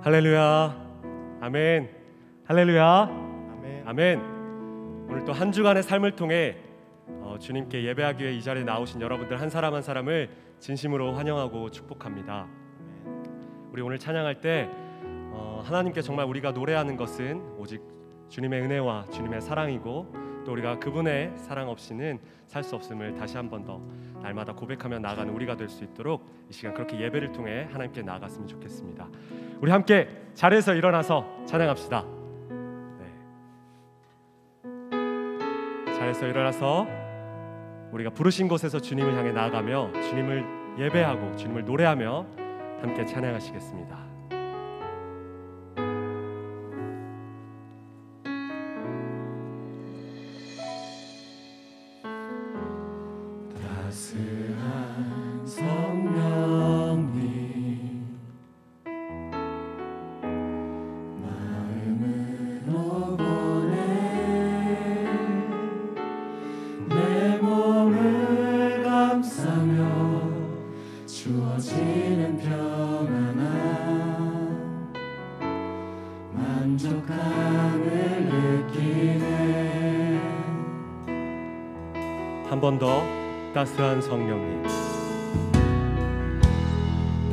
할렐루야. 아멘. 할렐루야. 아멘. 아멘. 오늘 또 한 주간의 삶을 통해 주님께 예배하기 위해 이 자리에 나오신 여러분들 한 사람 한 사람을 진심으로 환영하고 축복합니다. 우리 오늘 찬양할 때 하나님께 정말 우리가 노래하는 것은 오직 주님의 은혜와 주님의 사랑이고 또 우리가 그분의 사랑 없이는 살 수 없음을 다시 한 번 더 날마다 고백하며 나아가는 우리가 될 수 있도록 이 시간 그렇게 예배를 통해 하나님께 나아갔으면 좋겠습니다. 우리 함께 자리에서 일어나서 찬양합시다. 자리에서 일어나서 우리가 부르신 곳에서 주님을 향해 나아가며 주님을 예배하고 주님을 노래하며 함께 찬양하시겠습니다. 따스한 성령님 마음으로 보내 내 몸을 감싸며 주어지는 평안함 만족감을 느끼네. 한 번 더 따스한 성령님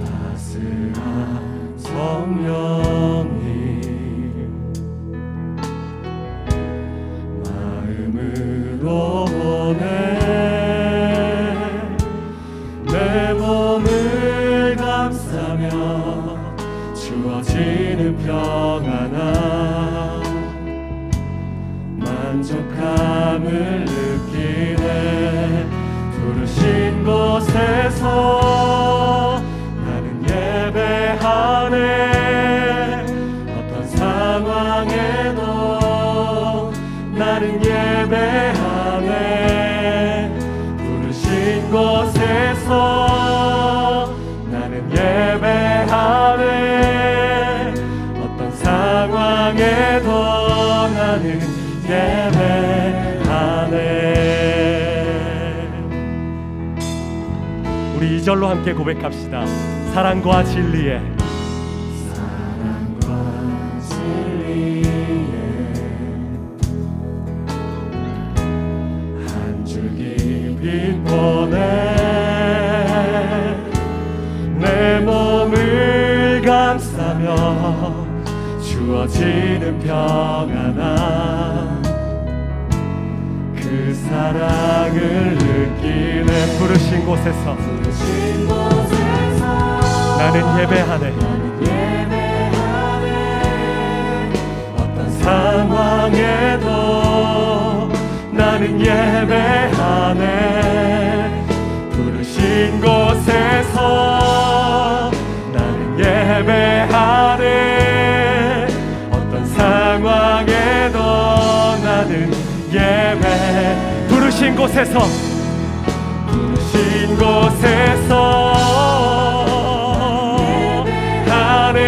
따스한 성령님 마음으로 보내 내 몸을 감싸며 주어지는 평안함 만족감을 느끼네. 부르신 곳에서 나는 예배하네. 어떤 상황에도 나는 예배하네. 부르신 곳에서 나는 예배하네. 어떤 상황에도 나는 예배하네. 우리 2절로 함께 고백합시다. 사랑과 진리에 한 줄기 빛 보내 내 몸을 감싸며 주어지는 평안함 그 사랑을 느끼네. 부르신 곳에서 나는 예배하네. 어떤 상황에도 나는 예배하네. 부르신 곳에서 나는 예배하네. 어떤 상황에도 나는 예배. 부르신 곳에서 부르신 곳에서 예배하네.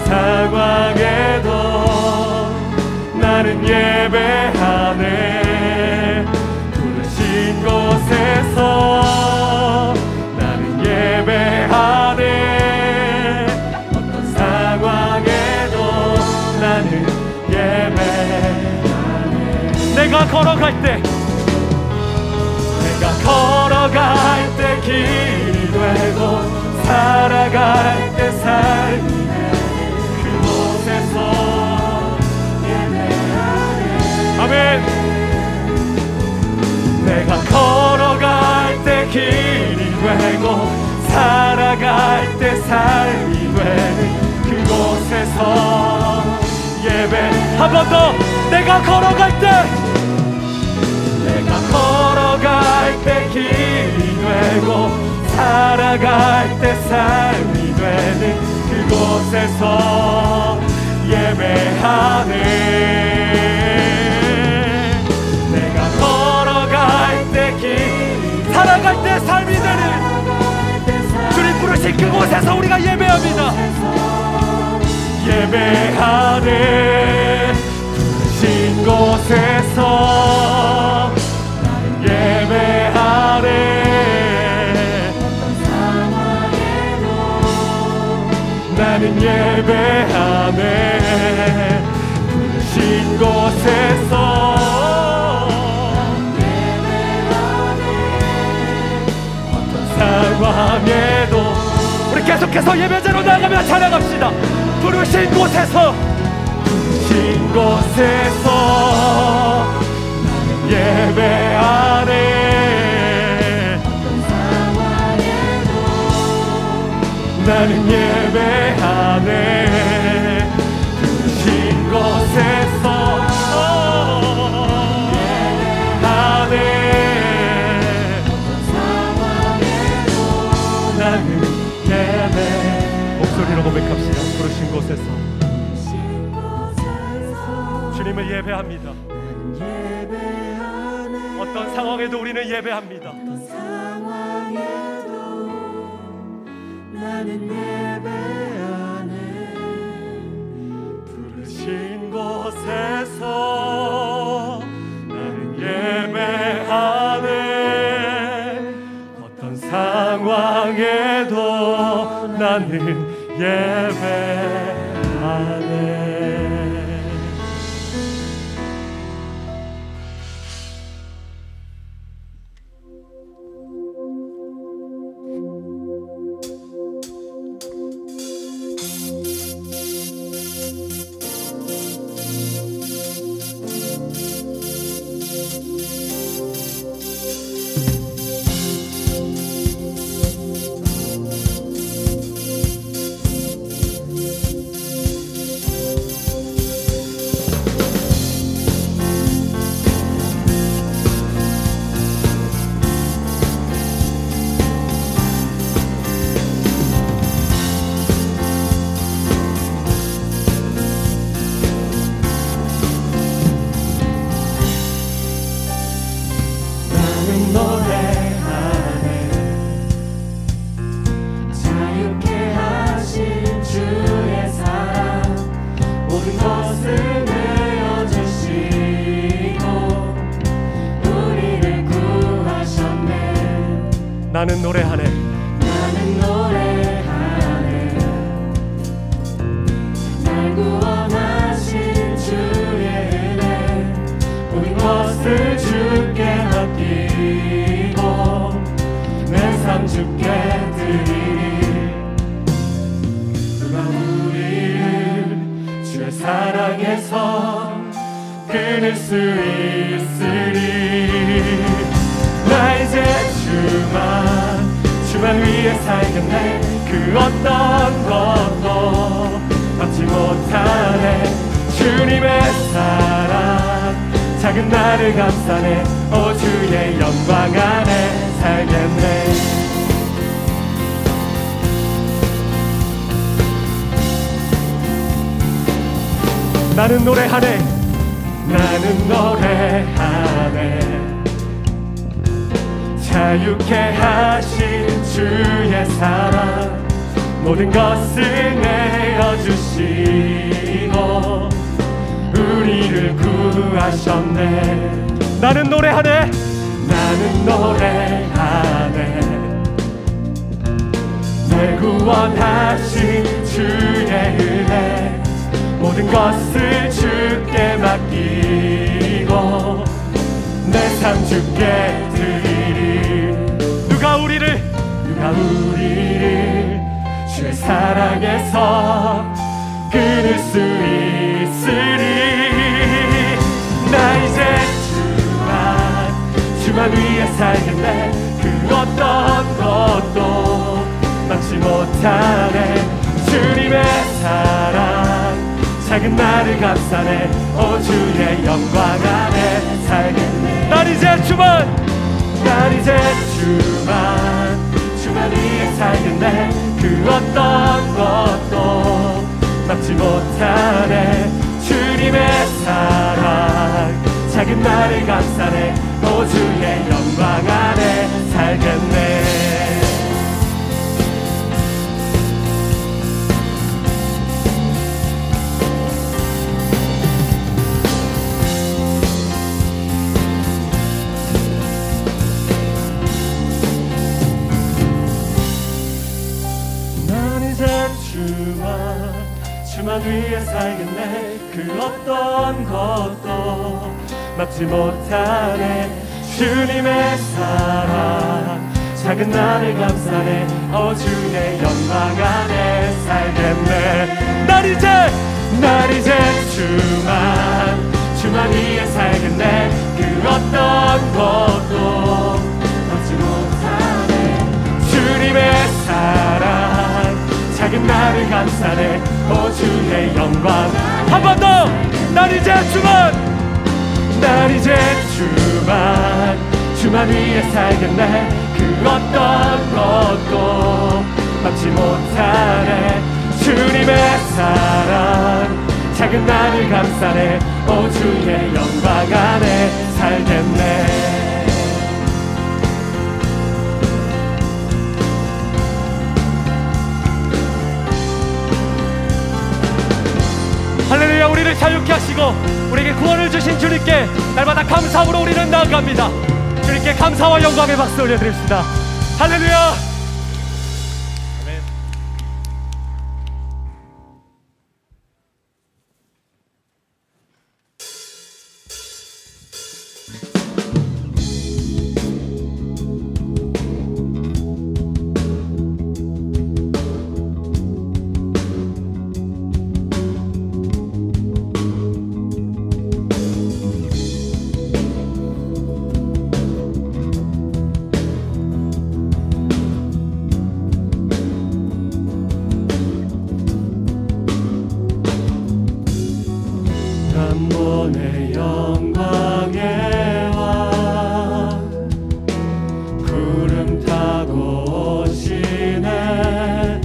상황에도 나는 예배하네. 부르신 곳에서 나는 예배하네. 어떤 상황에도 나는 예배하네. 내가 걸어갈 때 걸어갈 때 길이 되고 살아갈 때 삶이 되고 그곳에서 예배하네. 아멘. 내가 걸어갈 때 길이 되고 살아갈 때 삶이 되는 그곳에서 예배. 한 번 더. 내가 걸어갈 때 내가 걸어갈 때 길이 되고 살아갈 때 삶이 되는 그곳에서 예배하네. 내가 걸어갈 때 길 살아갈 때 삶이 되는 주님 부르신 그곳에서 우리가 예배합니다. 예배하네. 부르신 곳에서 나는 예배하네. 어떤 상황에도 나는 예배하네. 부르신 곳에서 어떤 상황에도 우리 계속해서 예배자로 나아가며 찬양합시다. 부르신 곳에서 나는 예배하네. 나는 예배하네. 부르신 곳에서 예배하네. 나는 예배. 목소리로 고백합시다. 부르신 곳에서 주님을 예배합니다. 어떤 상황에도 우리는 예배합니다. 나는 예배하네. 부르신 곳에서 나는 예배하네. 어떤 상황에도 나는 예배하네. 나는 노래하네. 나는 노래하네. 날 구원하신 주의 은혜 모든 것을 주께 맡기고 내 삶 주께 드리리. 누가 우리를 주의 사랑에서 끊을 수 있으리. 나 이제 주만 위해 살겠네. 그 어떤 것도 받지 못하네. 주님의 사랑 작은 나를 감싸네. 오 주의 영광 안에 살겠네. 나는 노래하네. 나는 노래하네. 자유케 하신 주의 사랑 모든 것을 내어주시고 우리를 구하셨네. 나는 노래하네. 나는 노래하네. 날 구원하신 주의 은혜 모든 것을 주께 맡기고 내 삶 주께 드리리. 누가 우리를 주의 사랑에서 끊을 수 있으리. 나 이제 주만 위해 살겠네. 그 어떤 것도 막지 못하네. 주님의 사랑 작은 나를 감싸네. 오 주의 영광 안에 살겠네. 난 이제 주만 위해 살겠네. 그 어떤 것도 막지 못하네. 주님의 사랑 작은 나를 감싸네. 오 주의 영광 안에 살겠네. 난 이제 주만 위해 살겠네. 그 어떤 것도 막지 못하네. 주님의 사랑 작은 나를 감싸네. 주의 영광 안에 살겠네. 날 이제 주만 위해 살겠네. 그 어떤 것도 막지 못하네. 주님의 사랑 작은 나를 감싸네. 주의 영광. 한 번 더. 날 이제 주만 위해 살겠네. 그 어떤 것도 막지 못하네. 주님의 사랑 작은 나를 감싸네. 주의 영광 안에 살겠네. 할렐루야. 우리를 자유케 하시고 우리에게 구원을 주신 주님께 날마다 감사함으로 우리는 나아갑니다. 주님께 감사와 영광의 박수 올려드립시다. 할렐루야. 아멘. 내 영광의 왕 구름 타고 오시네.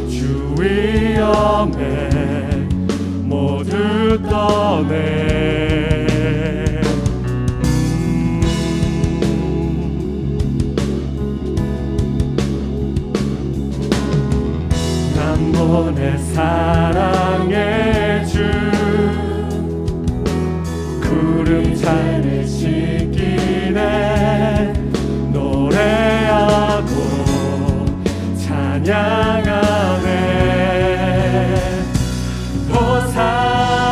주 위엄에 모두 떠내. 난 보내 사랑의 주 구름 잘을 지키네. 노래하고 찬양하네.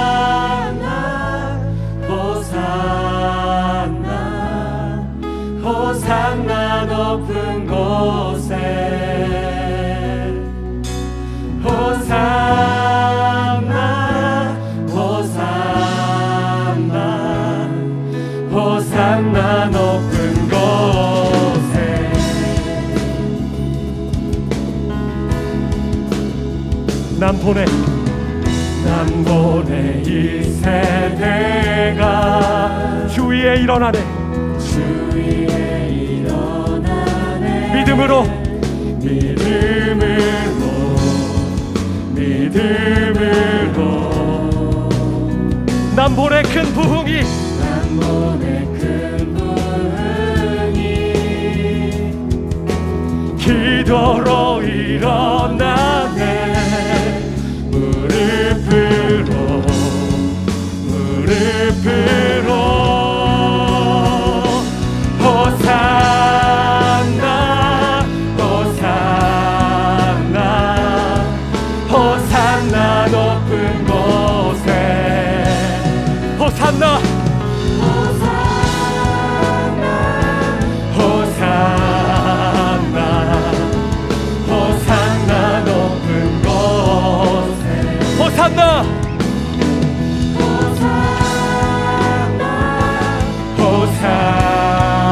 호산나 호산나 호산나 높은 곳에. 호산나 호산나 호산나 높은 곳에. 난 보내 이 세대가 주 위에 일어나네. 주 위에 일어나네. 믿음으로 난 보내 큰 부흥이. 난 보내 큰 부흥이 기도로 일어나네. 무릎으로 호산나 호산나 호산나 높은 곳에. 호산나 호산나 호산나 높은 곳에. 호산나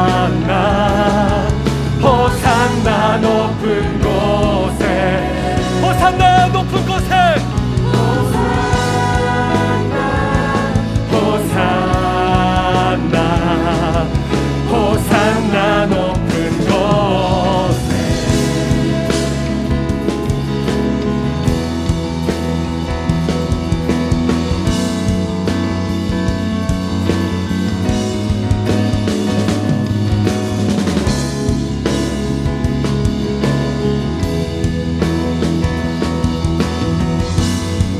호산나 호산나 높은 곳에. 호산나 높은 곳에. 호산나 호산나 높은 곳에.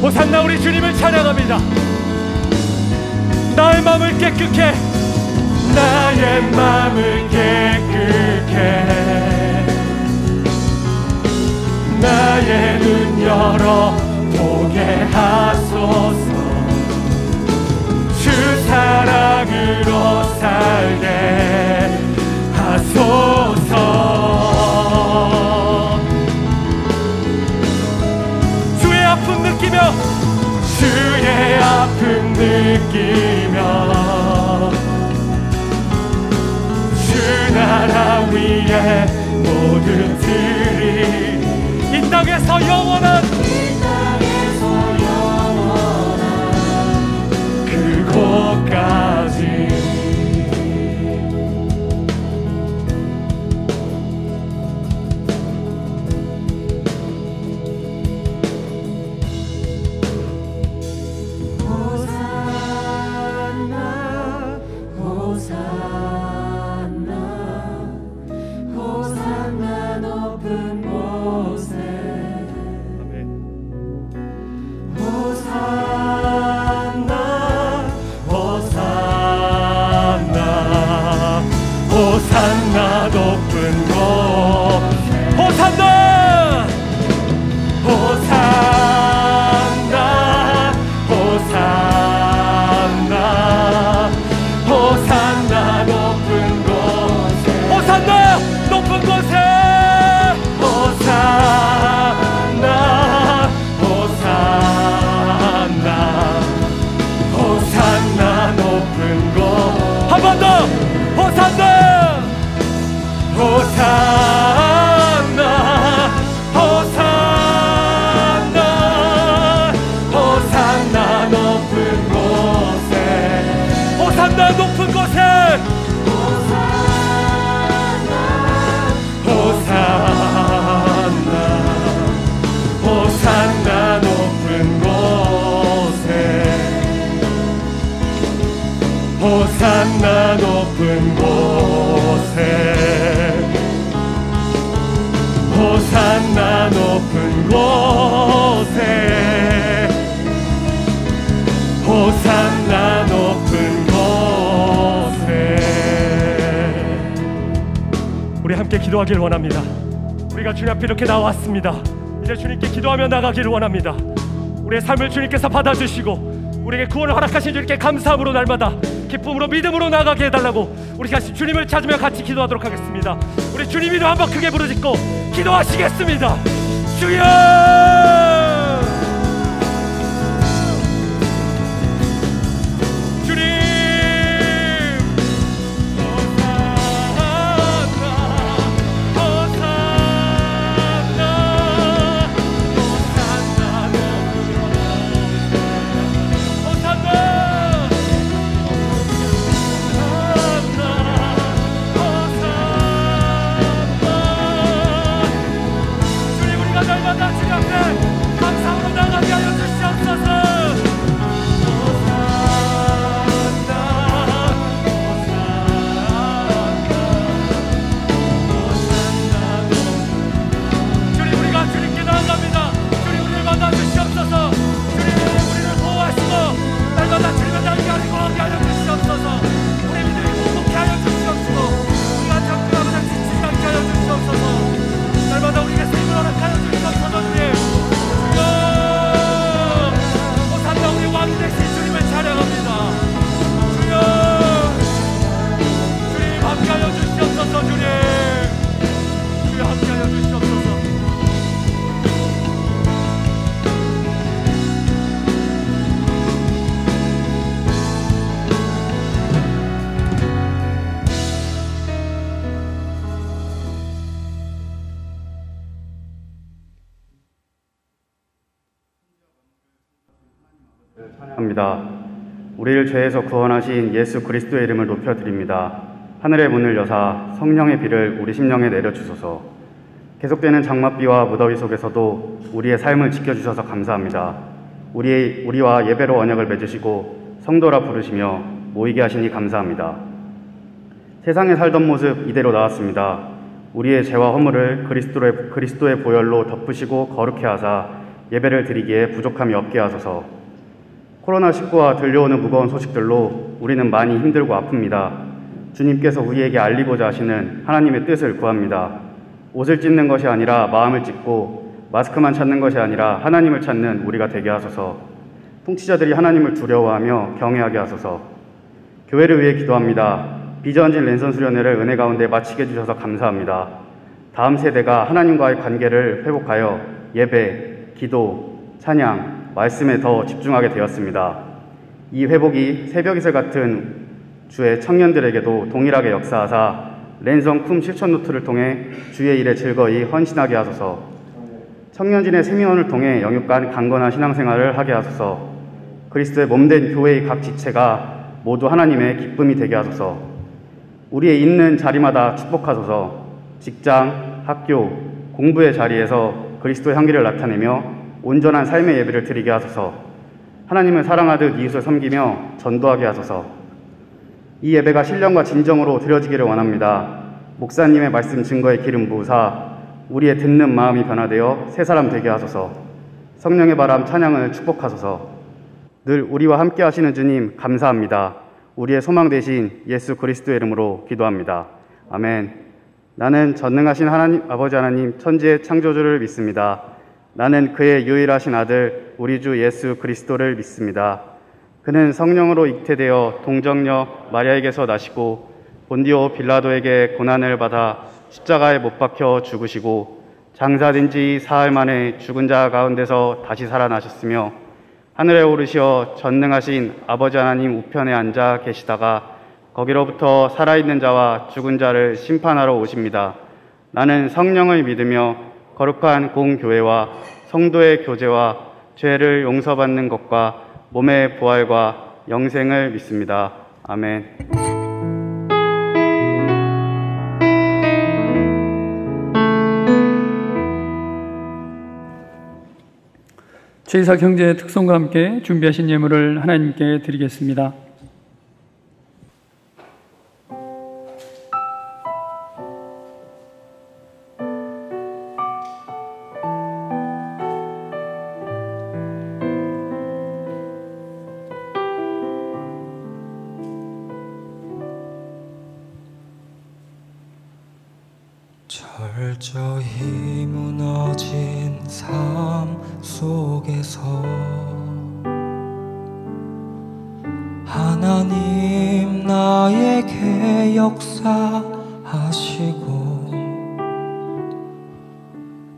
호산나. 우리 주님을 찬양합니다. 나의 마음을 깨끗해. 나의 마음을 깨끗해. 나의 눈 열어 보게 하소서. 주 사랑으로 살게 하소서. 주의 아픔 느끼며 주의 아픔 느끼며 주 나라 위에 모든 들이 이 땅에서 영원한 그곳까지 호산나 높은 곳 호산나 호산나 호산나 호산나 높은 곳에 호산나 높은 곳에 호산나 호산나 호산나 높은 곳 한 번 더 호산나 호산나 호산나 호산나 높은 곳에 호산나 높은 곳에 호산나 호산나 높은 곳에 호산나 높은 곳에 호산나 높은 곳에 호산나 높은 곳에. 우리 함께 기도하길 원합니다. 우리가 주님 앞에 이렇게 나왔습니다. 이제 주님께 기도하며 나가기를 원합니다. 우리의 삶을 주님께서 받아주시고 우리에게 구원을 허락하신 주님께 감사함으로 날마다 기쁨으로 믿음으로 나가게 해달라고 우리 같이 주님을 찾으며 같이 기도하도록 하겠습니다. 우리 주님 이름 한번 크게 부르짖고 기도하시겠습니다. 주여! 날마다 주님 앞에 감사함으로 나가게 하여 주시옵소서. 주님 우리가 주님께 나아갑니다. 주님 우리를 받아주시옵소서. 주님 우리를 보호하시고 날마다 주님의 날개 아래 거하게 하여 주시옵소서. 우리 믿음이 공복케 하여 주시옵시고 우리가 잠깐 아버지 지치지 않게 하여 주시옵소서. 날마다 우리에게 세임을 허락하여 주시옵소서. 주님 주여 호산나 우리 왕 되신 주님을 찬양합니다. 주여 주님 함께하여 주시옵소서. 주님 주여 함께하여 주시옵소서. 합니다. 우리를 죄에서 구원하신 예수 그리스도의 이름을 높여드립니다. 하늘의 문을 여사 성령의 비를 우리 심령에 내려주소서. 계속되는 장맛비와 무더위 속에서도 우리의 삶을 지켜주셔서 감사합니다. 우리와 예배로 언약을 맺으시고 성도라 부르시며 모이게 하시니 감사합니다. 세상에 살던 모습 이대로 나왔습니다. 우리의 죄와 허물을 그리스도의 보혈로 덮으시고 거룩해 하사 예배를 드리기에 부족함이 없게 하소서. 코로나19와 들려오는 무거운 소식들로 우리는 많이 힘들고 아픕니다. 주님께서 우리에게 알리고자 하시는 하나님의 뜻을 구합니다. 옷을 찢는 것이 아니라 마음을 찢고 마스크만 찾는 것이 아니라 하나님을 찾는 우리가 되게 하소서. 통치자들이 하나님을 두려워하며 경외하게 하소서. 교회를 위해 기도합니다. 비전진 랜선 수련회를 은혜 가운데 마치게 해주셔서 감사합니다. 다음 세대가 하나님과의 관계를 회복하여 예배, 기도, 찬양, 말씀에 더 집중하게 되었습니다. 이 회복이 새벽이슬 같은 주의 청년들에게도 동일하게 역사하사 랜선 쿰 실천 노트를 통해 주의 일에 즐거이 헌신하게 하소서. 청년진의 세미원을 통해 영육간 강건한 신앙생활을 하게 하소서. 그리스도의 몸된 교회의 각 지체가 모두 하나님의 기쁨이 되게 하소서. 우리의 있는 자리마다 축복하소서. 직장, 학교, 공부의 자리에서 그리스도의 향기를 나타내며 온전한 삶의 예배를 드리게 하소서. 하나님을 사랑하듯 이웃을 섬기며 전도하게 하소서. 이 예배가 신령과 진정으로 드려지기를 원합니다. 목사님의 말씀 증거에 기름 부으사 우리의 듣는 마음이 변화되어 새 사람 되게 하소서. 성령의 바람 찬양을 축복하소서. 늘 우리와 함께 하시는 주님 감사합니다. 우리의 소망 되신 예수 그리스도의 이름으로 기도합니다. 아멘. 나는 전능하신 하나님, 아버지 하나님 천지의 창조주를 믿습니다. 나는 그의 유일하신 아들 우리 주 예수 그리스도를 믿습니다. 그는 성령으로 잉태되어 동정녀 마리아에게서 나시고 본디오 빌라도에게 고난을 받아 십자가에 못 박혀 죽으시고 장사된 지 사흘 만에 죽은 자 가운데서 다시 살아나셨으며 하늘에 오르시어 전능하신 아버지 하나님 우편에 앉아 계시다가 거기로부터 살아있는 자와 죽은 자를 심판하러 오십니다. 나는 성령을 믿으며 거룩한 공교회와 성도의 교제와 죄를 용서받는 것과 몸의 부활과 영생을 믿습니다. 아멘. 최이삭 형제의 특송과 함께 준비하신 예물을 하나님께 드리겠습니다. 철저히 무너진 삶 속에서 하나님 나에게 역사하시고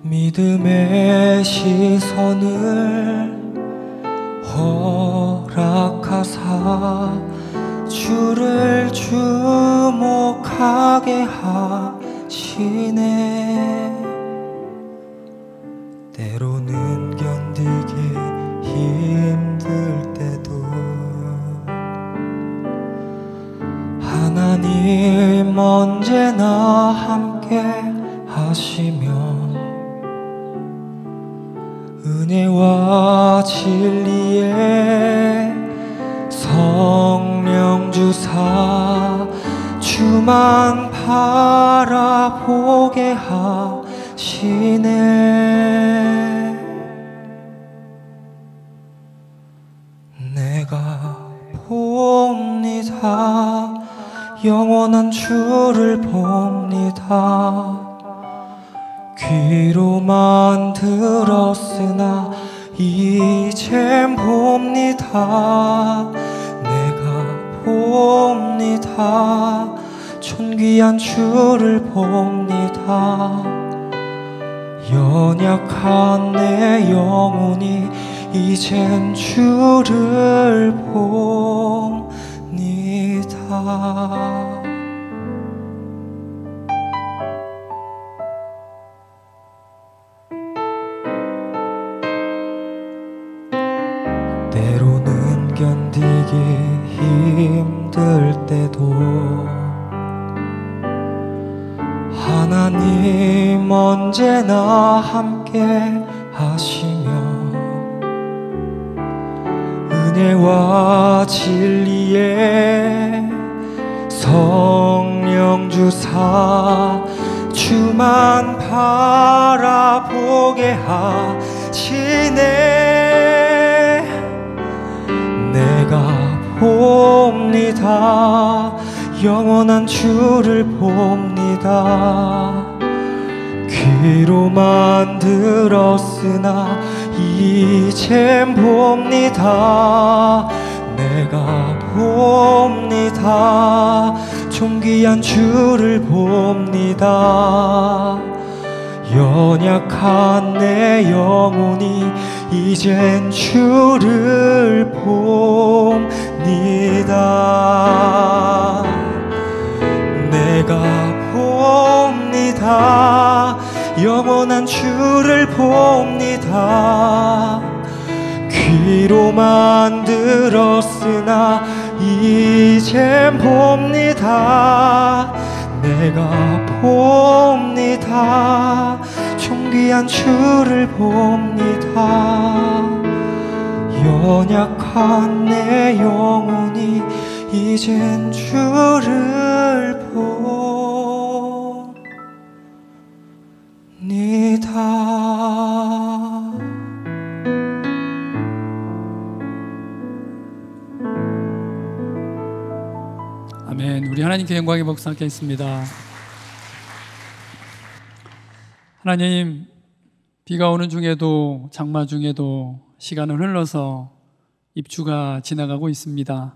믿음의 시선을 허락하사 주를 주목하게 하시네. 때로는 견디기 힘들 때도 하나님 언제나 함께 하시며 은혜와 진리에 성령 주사 주만 바라보게 하시네. 내가 봅니다. 영원한 주를 봅니다. 귀로만 들었으나 이젠 봅니다. 내가 봅니다. 존귀한 주를 봅니다. 연약한 내 영혼이 이젠 주를 봅니다. 때로는 견디기 힘들 때도 하나님 언제나 함께 하시며 은혜와 진리에 성령 주사 주만 바라보게 하시네. 내가 봅니다. 영원한 주를 봅니다. 귀로만 들었으나 이젠 봅니다. 내가 봅니다. 존귀한 주를 봅니다. 연약한 내 영혼이 이젠 주를 봅니다. 내가 봅니다. 영원한 주를 봅니다. 귀로만 들었으나 이젠 봅니다. 내가 봅니다. 존귀한 주를 봅니다. 연약한 내 영혼이 이젠 주를 봅니다. 아멘. 우리 하나님께 영광의 박수 함께 있습니다. 하나님, 비가 오는 중에도 장마 중에도 시간은 흘러서 입추가 지나가고 있습니다.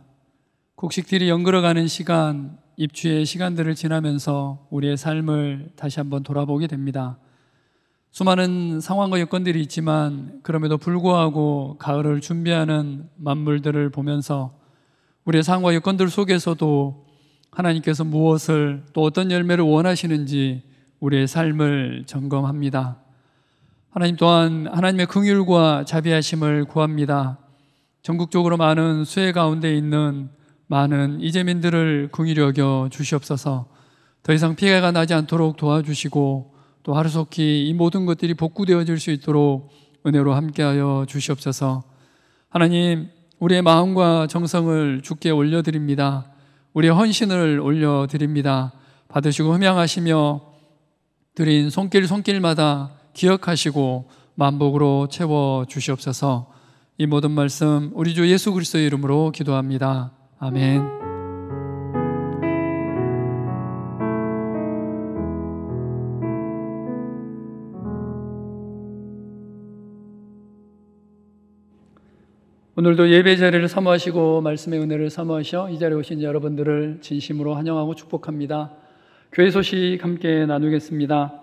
곡식들이 연그러가는 시간, 입추의 시간들을 지나면서 우리의 삶을 다시 한번 돌아보게 됩니다. 수많은 상황과 여건들이 있지만 그럼에도 불구하고 가을을 준비하는 만물들을 보면서 우리의 상황과 여건들 속에서도 하나님께서 무엇을 또 어떤 열매를 원하시는지 우리의 삶을 점검합니다. 하나님 또한 하나님의 긍휼과 자비하심을 구합니다. 전국적으로 많은 수해 가운데 있는 많은 이재민들을 긍휼히 여겨 주시옵소서. 더 이상 피해가 나지 않도록 도와주시고 또 하루속히 이 모든 것들이 복구되어질 수 있도록 은혜로 함께하여 주시옵소서. 하나님, 우리의 마음과 정성을 주께 올려드립니다. 우리의 헌신을 올려드립니다. 받으시고 흠양하시며 드린 손길마다 기억하시고 만복으로 채워주시옵소서. 이 모든 말씀 우리 주 예수 그리스도의 이름으로 기도합니다. 아멘. 오늘도 예배 자리를 사모하시고 말씀의 은혜를 사모하셔 이 자리에 오신 여러분들을 진심으로 환영하고 축복합니다. 교회 소식 함께 나누겠습니다.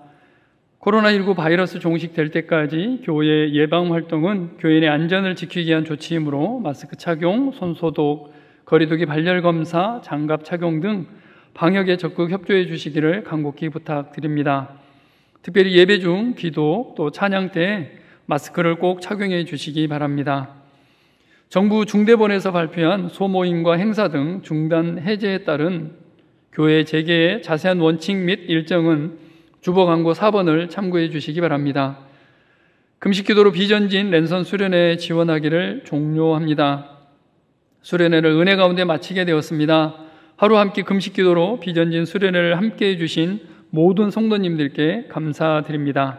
코로나19 바이러스 종식될 때까지 교회 예방 활동은 교인의 안전을 지키기 위한 조치이므로 마스크 착용, 손소독, 거리두기 발열검사, 장갑 착용 등 방역에 적극 협조해 주시기를 간곡히 부탁드립니다. 특별히 예배 중 기도 또 찬양 때 마스크를 꼭 착용해 주시기 바랍니다. 정부 중대본에서 발표한 소모임과 행사 등 중단 해제에 따른 교회 재개의 자세한 원칙 및 일정은 주보 광고 4번을 참고해 주시기 바랍니다. 금식기도로 비전진 랜선 수련회 지원하기를 종료합니다. 수련회를 은혜 가운데 마치게 되었습니다. 하루 한 끼 금식기도로 비전진 수련회를 함께해 주신 모든 성도님들께 감사드립니다.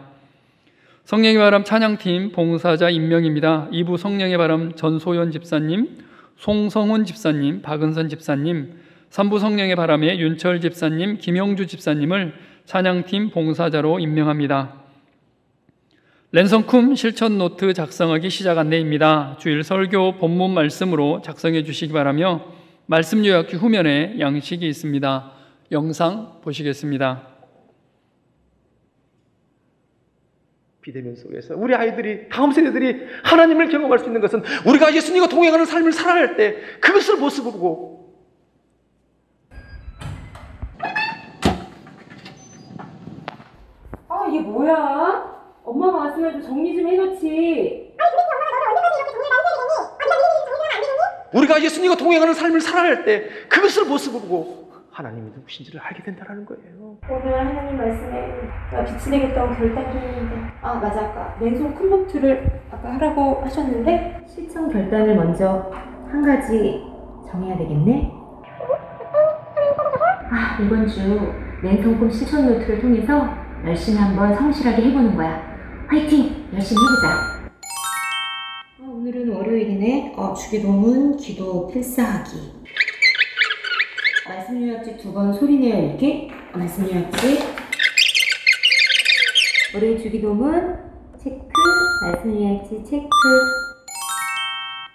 성령의 바람 찬양팀 봉사자 임명입니다. 2부 성령의 바람 전소연 집사님, 송성훈 집사님, 박은선 집사님, 3부 성령의 바람에 윤철 집사님, 김영주 집사님을 찬양팀 봉사자로 임명합니다. 랜선쿰 실천 노트 작성하기 시작 안내입니다. 주일 설교 본문 말씀으로 작성해 주시기 바라며 말씀 요약기 후면에 양식이 있습니다. 영상 보시겠습니다. 비대면 속에서 우리 아이들이, 다음 세대들이 하나님을 경험할 수 있는 것은 우리가 예수님과 동행하는 삶을 살아갈 때 그것을 모습을 보고, 아, 이게 뭐야? 엄마가 왔으면 좀 정리 좀 해놓지. 우리가 예수님과 동행하는 삶을 살아갈 때 그것을 모습을 보고 하나님이 누구신지를 알게 된다는 거예요. 오늘 하나님 말씀에 빛이 되겠다고 결단했는데, 아 맞아, 아까 랜선 큰 노트를 아까 하라고 하셨는데 실천 결단을 먼저 한 가지 정해야 되겠네. 아, 이번 주 랜선 큰 실천 노트를 통해서 열심히 한번 성실하게 해보는 거야. 화이팅! 열심히 해보자. 오늘은 월요일이네. 주기도문, 기도 필사하기. 말씀 요약지 2번 소리내어 읽기. 말씀 요약지. 월요일 주기도문 체크, 말씀 요약지 체크.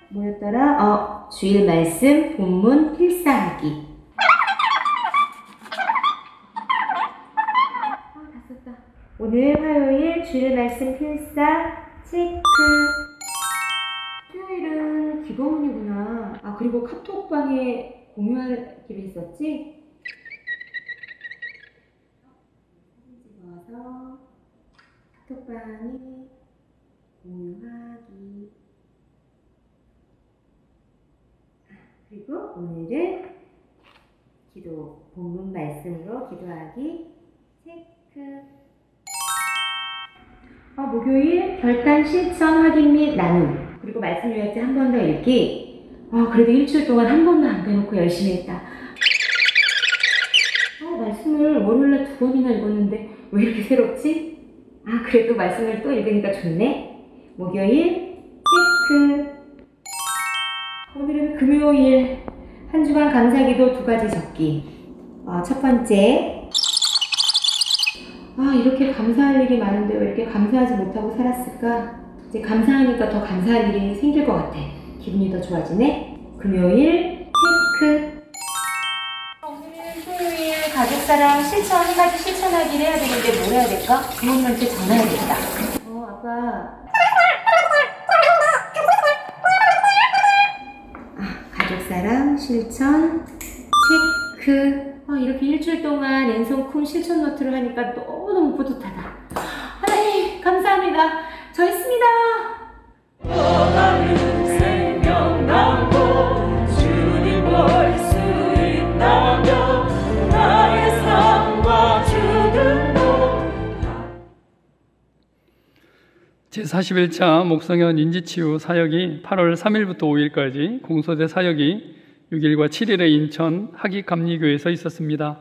뭐였더라? 주일 말씀 본문 필사하기. 다 썼다. 오늘 화요일 주일 말씀 필사 체크. 수요일은 기도문이구나. 그리고 카톡방에 공유하기로 했었지? 찍어서 카톡방에 공유하기. 그리고 오늘은 기도, 본문 말씀으로 기도하기 체크. 목요일 결단 실천 확인 및 나눔. 그리고 말씀 요약지 한 번 더 읽기. 그래도 일주일 동안 한 번도 안 빼놓고 열심히 했다. 말씀을 월요일날 2번이나 읽었는데 왜 이렇게 새롭지? 그래도 말씀을 또 읽으니까 좋네. 목요일 체크. 오늘은 금요일 한 주간 감사기도 2가지 적기. 첫 번째, 이렇게 감사할 일이 많은데 왜 이렇게 감사하지 못하고 살았을까? 이제 감사하니까 더 감사할 일이 생길 것 같아. 기분이 더 좋아지네. 금요일 체크. 오늘은 토요일 가족사랑 실천, 한 가지 실천하기를 해야 되는데 뭘 해야 될까? 부모님한테 전화해야겠다. 아빠. 가족사랑 실천 체크. 이렇게 일주일 동안 앤성쿰 실천 노트를 하니까 너무너무 뿌듯하다. 하나님 감사합니다. 저 있습니다. 원하는 생명 남고 주님 볼 수 있다면 나의 삶과 주등도. 제41차 목성현 인지치유 사역이 8월 3일부터 5일까지, 공소대 사역이 6일과 7일에 인천 하기감리교회에서 있었습니다.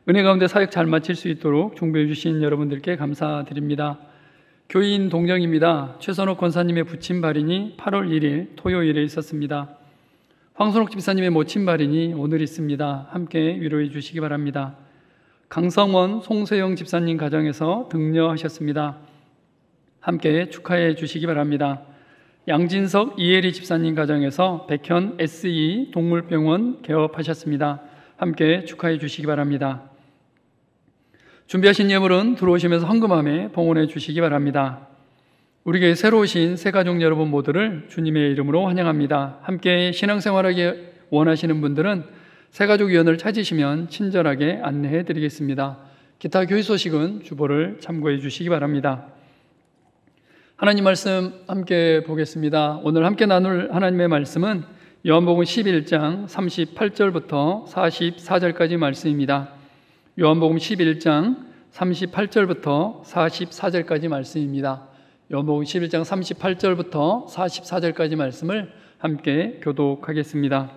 은혜 가운데 사역 잘 마칠 수 있도록 중보해 주신 여러분들께 감사드립니다. 교인 동정입니다. 최선옥 권사님의 부친 발인이 8월 1일 토요일에 있었습니다. 황선옥 집사님의 모친 발인이 오늘 있습니다. 함께 위로해 주시기 바랍니다. 강성원, 송세영 집사님 가정에서 등려하셨습니다. 함께 축하해 주시기 바랍니다. 양진석, 이혜리 집사님 가정에서 백현 SE 동물병원 개업하셨습니다. 함께 축하해 주시기 바랍니다. 준비하신 예물은 들어오시면서 헌금함에 봉헌해 주시기 바랍니다. 우리 교회 새로 오신 새가족 여러분 모두를 주님의 이름으로 환영합니다. 함께 신앙생활하기 원하시는 분들은 새가족위원을 찾으시면 친절하게 안내해 드리겠습니다. 기타 교회 소식은 주보를 참고해 주시기 바랍니다. 하나님 말씀 함께 보겠습니다. 오늘 함께 나눌 하나님의 말씀은 요한복음 11장 38절부터 44절까지 말씀입니다. 요한복음 11장 38절부터 44절까지 말씀입니다. 요한복음 11장 38절부터 44절까지 말씀을 함께 교독하겠습니다.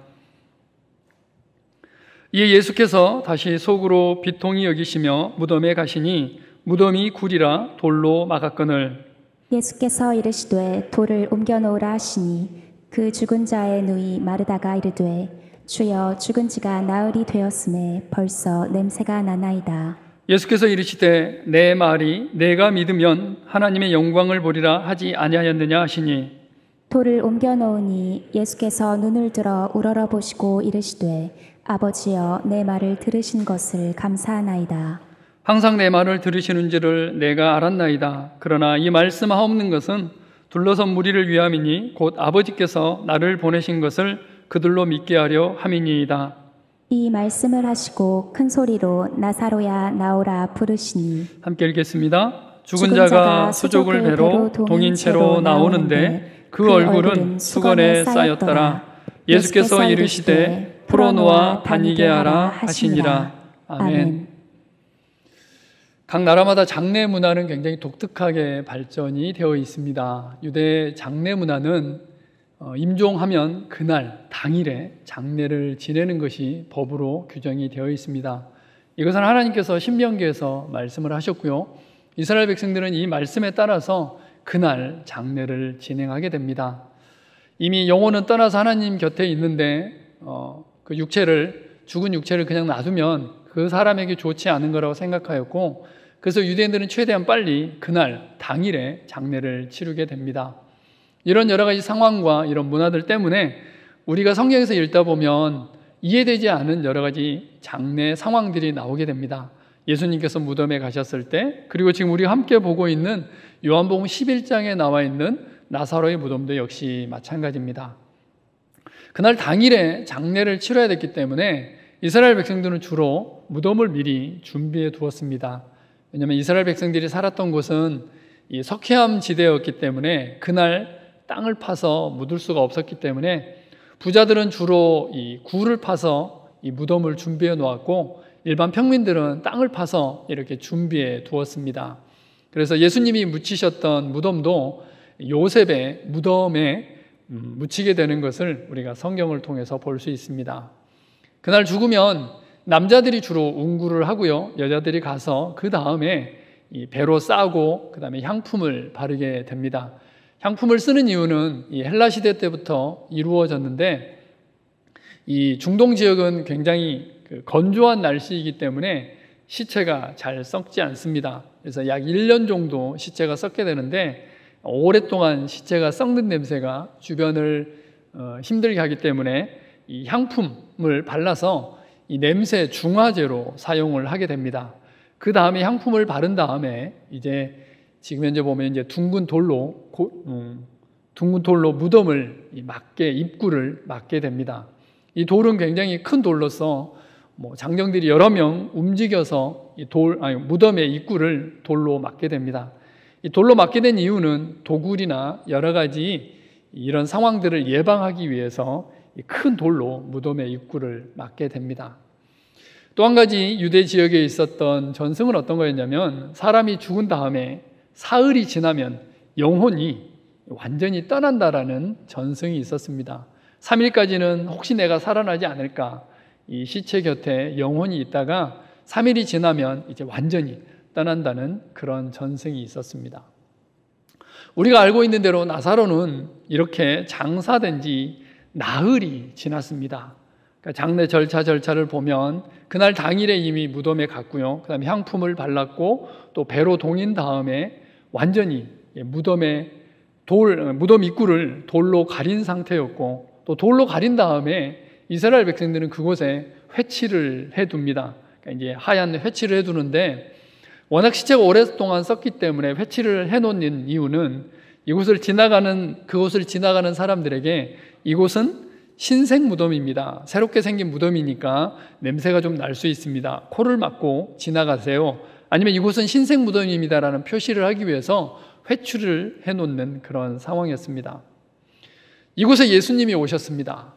이에 예수께서 다시 속으로 비통히 여기시며 무덤에 가시니 무덤이 굴이라 돌로 막았거늘. 예수께서 이르시되 돌을 옮겨 놓으라 하시니 그 죽은 자의 누이 마르다가 이르되 주여 죽은 지가 나흘이 되었음에 벌써 냄새가 나나이다. 예수께서 이르시되 내 말이 내가 믿으면 하나님의 영광을 보리라 하지 아니하였느냐 하시니 돌을 옮겨 놓으니 예수께서 눈을 들어 우러러 보시고 이르시되 아버지여 내 말을 들으신 것을 감사하나이다. 항상 내 말을 들으시는 줄을 내가 알았나이다. 그러나 이 말씀하옵는 것은 둘러선 무리를 위함이니 곧 아버지께서 나를 보내신 것을 그들로 믿게 하려 함이니이다. 이 말씀을 하시고 큰 소리로 나사로야 나오라 부르시니 함께 읽겠습니다. 죽은 자가 수족을 배로 동인채로 나오는데 그 얼굴은 수건에 쌓였더라. 예수께서 이르시되 풀어놓아 다니게 하라 하시니라. 아멘. 각 나라마다 장례 문화는 굉장히 독특하게 발전이 되어 있습니다. 유대 장례 문화는 임종하면 그날 당일에 장례를 지내는 것이 법으로 규정이 되어 있습니다. 이것은 하나님께서 신명기에서 말씀을 하셨고요. 이스라엘 백성들은 이 말씀에 따라서 그날 장례를 진행하게 됩니다. 이미 영혼은 떠나서 하나님 곁에 있는데 그 죽은 육체를 그냥 놔두면 그 사람에게 좋지 않은 거라고 생각하였고, 그래서 유대인들은 최대한 빨리 그날 당일에 장례를 치르게 됩니다. 이런 여러 가지 상황과 이런 문화들 때문에 우리가 성경에서 읽다 보면 이해되지 않은 여러 가지 장례 상황들이 나오게 됩니다. 예수님께서 무덤에 가셨을 때, 그리고 지금 우리가 함께 보고 있는 요한복음 11장에 나와 있는 나사로의 무덤도 역시 마찬가지입니다. 그날 당일에 장례를 치러야 됐기 때문에 이스라엘 백성들은 주로 무덤을 미리 준비해 두었습니다. 왜냐하면 이스라엘 백성들이 살았던 곳은 이 석회암 지대였기 때문에 그날 땅을 파서 묻을 수가 없었기 때문에 부자들은 주로 이 굴을 파서 이 무덤을 준비해 놓았고, 일반 평민들은 땅을 파서 이렇게 준비해 두었습니다. 그래서 예수님이 묻히셨던 무덤도 요셉의 무덤에 묻히게 되는 것을 우리가 성경을 통해서 볼 수 있습니다. 그날 죽으면 남자들이 주로 운구를 하고요, 여자들이 가서 그 다음에 이 배로 싸고 그 다음에 향품을 바르게 됩니다. 향품을 쓰는 이유는 이 헬라 시대 때부터 이루어졌는데, 이 중동 지역은 굉장히 건조한 날씨이기 때문에 시체가 잘 썩지 않습니다. 그래서 약 1년 정도 시체가 썩게 되는데, 오랫동안 시체가 썩는 냄새가 주변을 힘들게 하기 때문에 이 향품을 발라서 이 냄새 중화제로 사용을 하게 됩니다. 그 다음에 향품을 바른 다음에 이제 지금 현재 보면 이제 둥근 돌로 무덤을 입구를 막게 됩니다. 이 돌은 굉장히 큰 돌로서 장정들이 여러 명 움직여서 무덤의 입구를 돌로 막게 됩니다. 이 돌로 막게 된 이유는 도굴이나 여러 가지 이런 상황들을 예방하기 위해서 큰 돌로 무덤의 입구를 막게 됩니다. 또 한 가지 유대 지역에 있었던 전승은 어떤 거였냐면, 사람이 죽은 다음에 사흘이 지나면 영혼이 완전히 떠난다라는 전승이 있었습니다. 3일까지는 혹시 내가 살아나지 않을까, 이 시체 곁에 영혼이 있다가 3일이 지나면 이제 완전히 떠난다는 그런 전승이 있었습니다. 우리가 알고 있는 대로 나사로는 이렇게 장사된 지 나흘이 지났습니다. 그러니까 장례 절차를 보면 그날 당일에 이미 무덤에 갔고요, 그 다음에 향품을 발랐고 또 배로 동인 다음에 완전히 무덤 입구를 돌로 가린 상태였고, 또 돌로 가린 다음에 이스라엘 백성들은 그곳에 회치를 해둡니다. 그러니까 이제 하얀 회치를 해두는데, 워낙 시체가 오랫동안 썩기 때문에 회치를 해놓는 이유는 그곳을 지나가는 사람들에게 이곳은 신생 무덤입니다. 새롭게 생긴 무덤이니까 냄새가 좀 날 수 있습니다. 코를 막고 지나가세요. 아니면 이곳은 신생 무덤입니다라는 표시를 하기 위해서 회추를 해놓는 그런 상황이었습니다. 이곳에 예수님이 오셨습니다.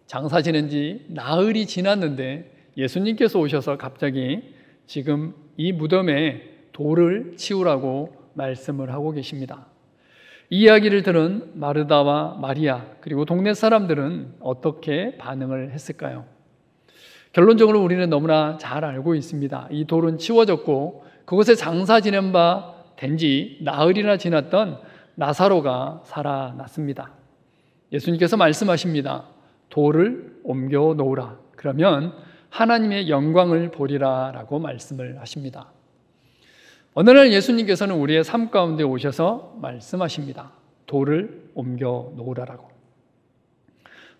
장사 지낸 지 나흘이 지났는데 예수님께서 오셔서 갑자기 지금 이 무덤에 돌을 치우라고 말씀을 하고 계십니다. 이 이야기를 들은 마르다와 마리아 그리고 동네 사람들은 어떻게 반응을 했을까요? 결론적으로 우리는 너무나 잘 알고 있습니다. 이 돌은 치워졌고 그곳에 장사 지낸 바 된 지 나흘이나 지났던 나사로가 살아났습니다. 예수님께서 말씀하십니다. 돌을 옮겨 놓으라. 그러면 하나님의 영광을 보리라 라고 말씀을 하십니다. 어느 날 예수님께서는 우리의 삶 가운데 오셔서 말씀하십니다. 돌을 옮겨 놓으라라고.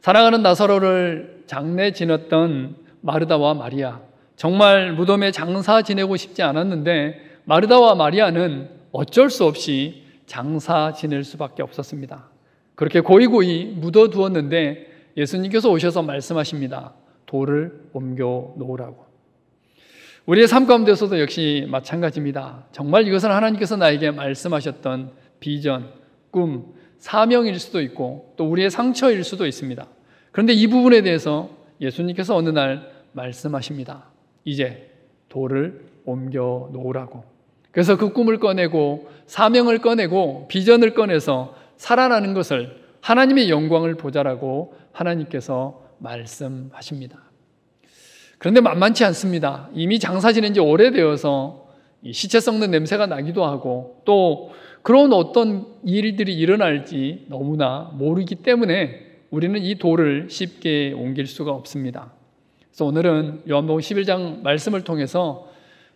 사랑하는 나사로를 장례 지냈던 마르다와 마리아, 정말 무덤에 장사 지내고 싶지 않았는데 마르다와 마리아는 어쩔 수 없이 장사 지낼 수밖에 없었습니다. 그렇게 고이고이 묻어두었는데 예수님께서 오셔서 말씀하십니다. 돌을 옮겨 놓으라고. 우리의 삶 가운데서도 역시 마찬가지입니다. 정말 이것은 하나님께서 나에게 말씀하셨던 비전, 꿈, 사명일 수도 있고 또 우리의 상처일 수도 있습니다. 그런데 이 부분에 대해서 예수님께서 어느 날 말씀하십니다. 이제 돌을 옮겨 놓으라고. 그래서 그 꿈을 꺼내고 사명을 꺼내고 비전을 꺼내서 살아나는 것을 하나님의 영광을 보자라고 하나님께서 말씀하십니다. 그런데 만만치 않습니다. 이미 장사 지낸 지 오래되어서 시체 썩는 냄새가 나기도 하고 또 그런 어떤 일들이 일어날지 너무나 모르기 때문에 우리는 이 돌을 쉽게 옮길 수가 없습니다. 그래서 오늘은 요한복음 11장 말씀을 통해서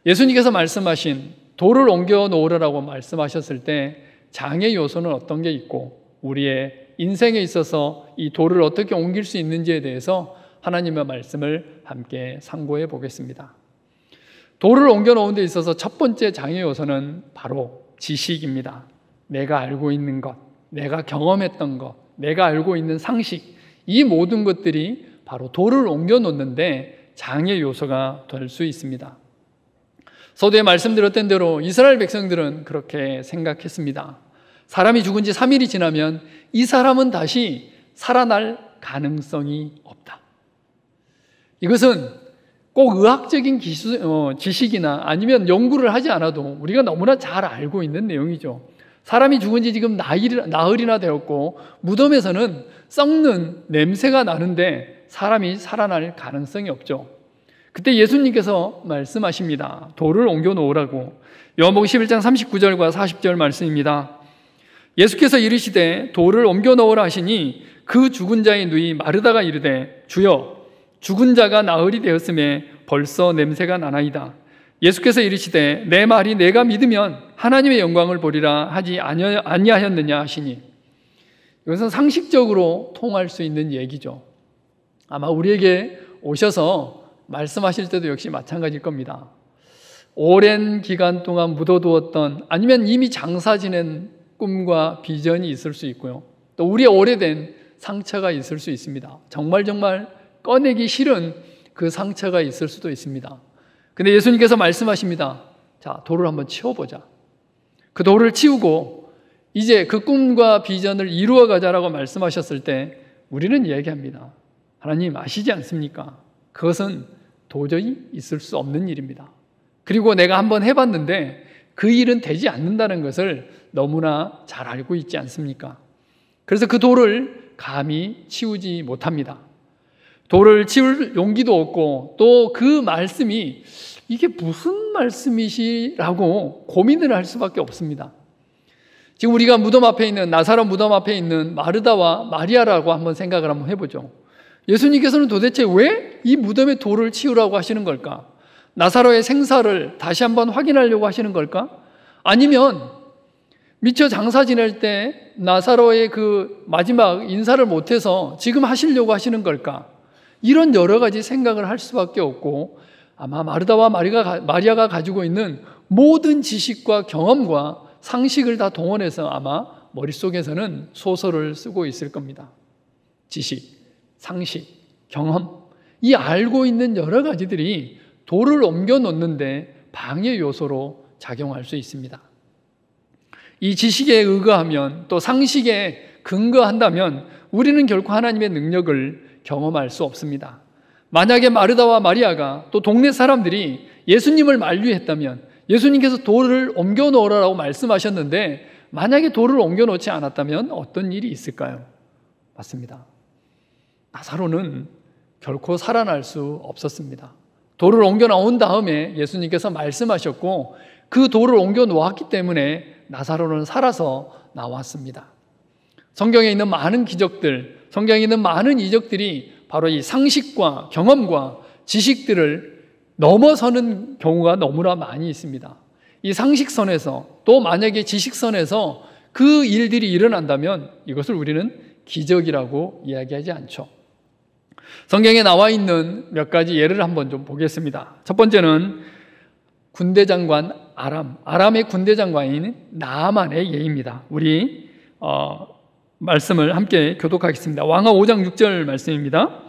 예수님께서 말씀하신 돌을 옮겨 놓으라고 말씀하셨을 때 장애 요소는 어떤 게 있고 우리의 인생에 있어서 이 돌을 어떻게 옮길 수 있는지에 대해서 하나님의 말씀을 함께 상고해 보겠습니다. 돌을 옮겨 놓은 데 있어서 첫 번째 장애 요소는 바로 지식입니다. 내가 알고 있는 것, 내가 경험했던 것, 내가 알고 있는 상식, 이 모든 것들이 바로 돌을 옮겨 놓는데 장애 요소가 될 수 있습니다. 서두에 말씀드렸던 대로 이스라엘 백성들은 그렇게 생각했습니다. 사람이 죽은 지 3일이 지나면 이 사람은 다시 살아날 가능성이 없다. 이것은 꼭 의학적인 지식이나 아니면 연구를 하지 않아도 우리가 너무나 잘 알고 있는 내용이죠. 사람이 죽은 지 지금 나흘이나 되었고 무덤에서는 썩는 냄새가 나는데 사람이 살아날 가능성이 없죠. 그때 예수님께서 말씀하십니다. 돌을 옮겨 놓으라고. 요한복음 11장 39절과 40절 말씀입니다. 예수께서 이르시되 돌을 옮겨 놓으라 하시니 그 죽은 자의 누이 마르다가 이르되 주여 죽은 자가 나흘이 되었음에 벌써 냄새가 나나이다. 예수께서 이르시되 내 말이 내가 믿으면 하나님의 영광을 보리라 하지 아니하였느냐 하시니, 이것은 상식적으로 통할 수 있는 얘기죠. 아마 우리에게 오셔서 말씀하실 때도 역시 마찬가지일 겁니다. 오랜 기간 동안 묻어두었던 아니면 이미 장사 지낸 꿈과 비전이 있을 수 있고요. 또 우리의 오래된 상처가 있을 수 있습니다. 정말 꺼내기 싫은 그 상처가 있을 수도 있습니다. 근데 예수님께서 말씀하십니다. 자, 돌을 한번 치워보자. 그 돌을 치우고 이제 그 꿈과 비전을 이루어 가자라고 말씀하셨을 때 우리는 이야기합니다. 하나님 아시지 않습니까? 그것은 도저히 있을 수 없는 일입니다. 그리고 내가 한번 해봤는데 그 일은 되지 않는다는 것을 너무나 잘 알고 있지 않습니까? 그래서 그 돌을 감히 치우지 못합니다. 돌을 치울 용기도 없고 또 그 말씀이 이게 무슨 말씀이시라고 고민을 할 수밖에 없습니다. 지금 우리가 무덤 앞에 있는 나사로 무덤 앞에 있는 마르다와 마리아라고 한번 생각을 한번 해보죠. 예수님께서는 도대체 왜 이 무덤의 돌을 치우라고 하시는 걸까? 나사로의 생사를 다시 한번 확인하려고 하시는 걸까? 아니면 미처 장사 지낼 때 나사로의 그 마지막 인사를 못해서 지금 하시려고 하시는 걸까? 이런 여러 가지 생각을 할 수밖에 없고 아마 마르다와 마리아가 가지고 있는 모든 지식과 경험과 상식을 다 동원해서 아마 머릿속에서는 소설을 쓰고 있을 겁니다. 지식, 상식, 경험, 이 알고 있는 여러 가지들이 돌을 옮겨 놓는데 방해 요소로 작용할 수 있습니다. 이 지식에 의거하면 또 상식에 근거한다면 우리는 결코 하나님의 능력을 경험할 수 없습니다. 만약에 마르다와 마리아가 또 동네 사람들이 예수님을 만류했다면 예수님께서 돌을 옮겨 놓으라고 말씀하셨는데 만약에 돌을 옮겨 놓지 않았다면 어떤 일이 있을까요? 맞습니다. 나사로는 결코 살아날 수 없었습니다. 돌을 옮겨 놓은 다음에 예수님께서 말씀하셨고 그 돌을 옮겨 놓았기 때문에 나사로는 살아서 나왔습니다. 성경에 있는 많은 기적들, 성경에 있는 많은 이적들이 바로 이 상식과 경험과 지식들을 넘어서는 경우가 너무나 많이 있습니다. 이 상식선에서 또 만약에 지식선에서 그 일들이 일어난다면 이것을 우리는 기적이라고 이야기하지 않죠. 성경에 나와 있는 몇 가지 예를 한번 좀 보겠습니다. 첫 번째는 군대 장관 아람의 군대 장관인 나아만의 예입니다. 우리 말씀을 함께 교독하겠습니다. 왕하 5장 6절 말씀입니다.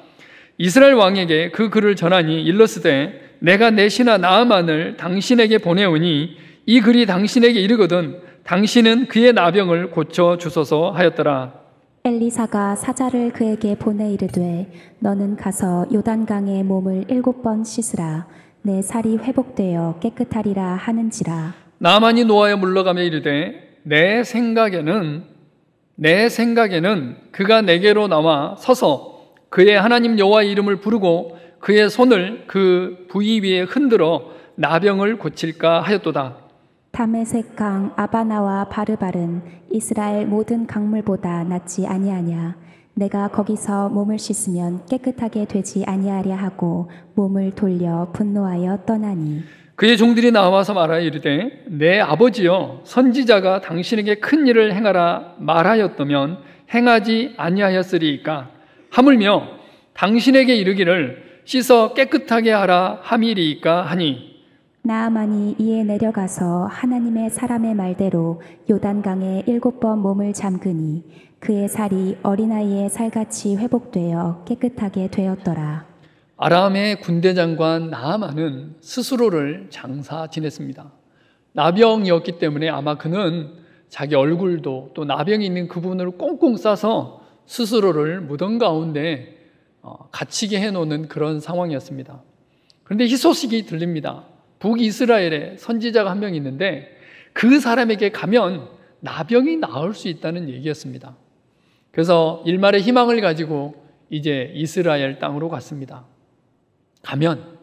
이스라엘 왕에게 그 글을 전하니 일러스되 내가 내 신하 나아만을 당신에게 보내오니 이 글이 당신에게 이르거든 당신은 그의 나병을 고쳐 주소서 하였더라. 엘리사가 사자를 그에게 보내 이르되 너는 가서 요단강에 몸을 7번 씻으라. 내 살이 회복되어 깨끗하리라 하는지라. 나아만이 노하여 물러가며 이르되 내 생각에는 그가 내게로 나와 서서 그의 하나님 여호와의 이름을 부르고 그의 손을 그 부위 위에 흔들어 나병을 고칠까 하였도다. 다메섹 강 아바나와 바르발은 이스라엘 모든 강물보다 낫지 아니하냐. 내가 거기서 몸을 씻으면 깨끗하게 되지 아니하랴 하고 몸을 돌려 분노하여 떠나니. 그의 종들이 나와서 말하여 이르되 내 아버지여 선지자가 당신에게 큰 일을 행하라 말하였다면 행하지 아니하였으리이까 하물며 당신에게 이르기를 씻어 깨끗하게 하라 함이리이까 하니 나아만이 이에 내려가서 하나님의 사람의 말대로 요단강에 7번 몸을 잠그니 그의 살이 어린아이의 살같이 회복되어 깨끗하게 되었더라. 아람의 군대 장관 나아만은 스스로를 장사 지냈습니다. 나병이었기 때문에 아마 그는 자기 얼굴도 또 나병이 있는 그 부분을 꽁꽁 싸서 스스로를 무덤 가운데 갇히게 해놓는 그런 상황이었습니다. 그런데 희소식이 들립니다. 북이스라엘에 선지자가 한 명 있는데 그 사람에게 가면 나병이 나을 수 있다는 얘기였습니다. 그래서 일말의 희망을 가지고 이제 이스라엘 땅으로 갔습니다. 가면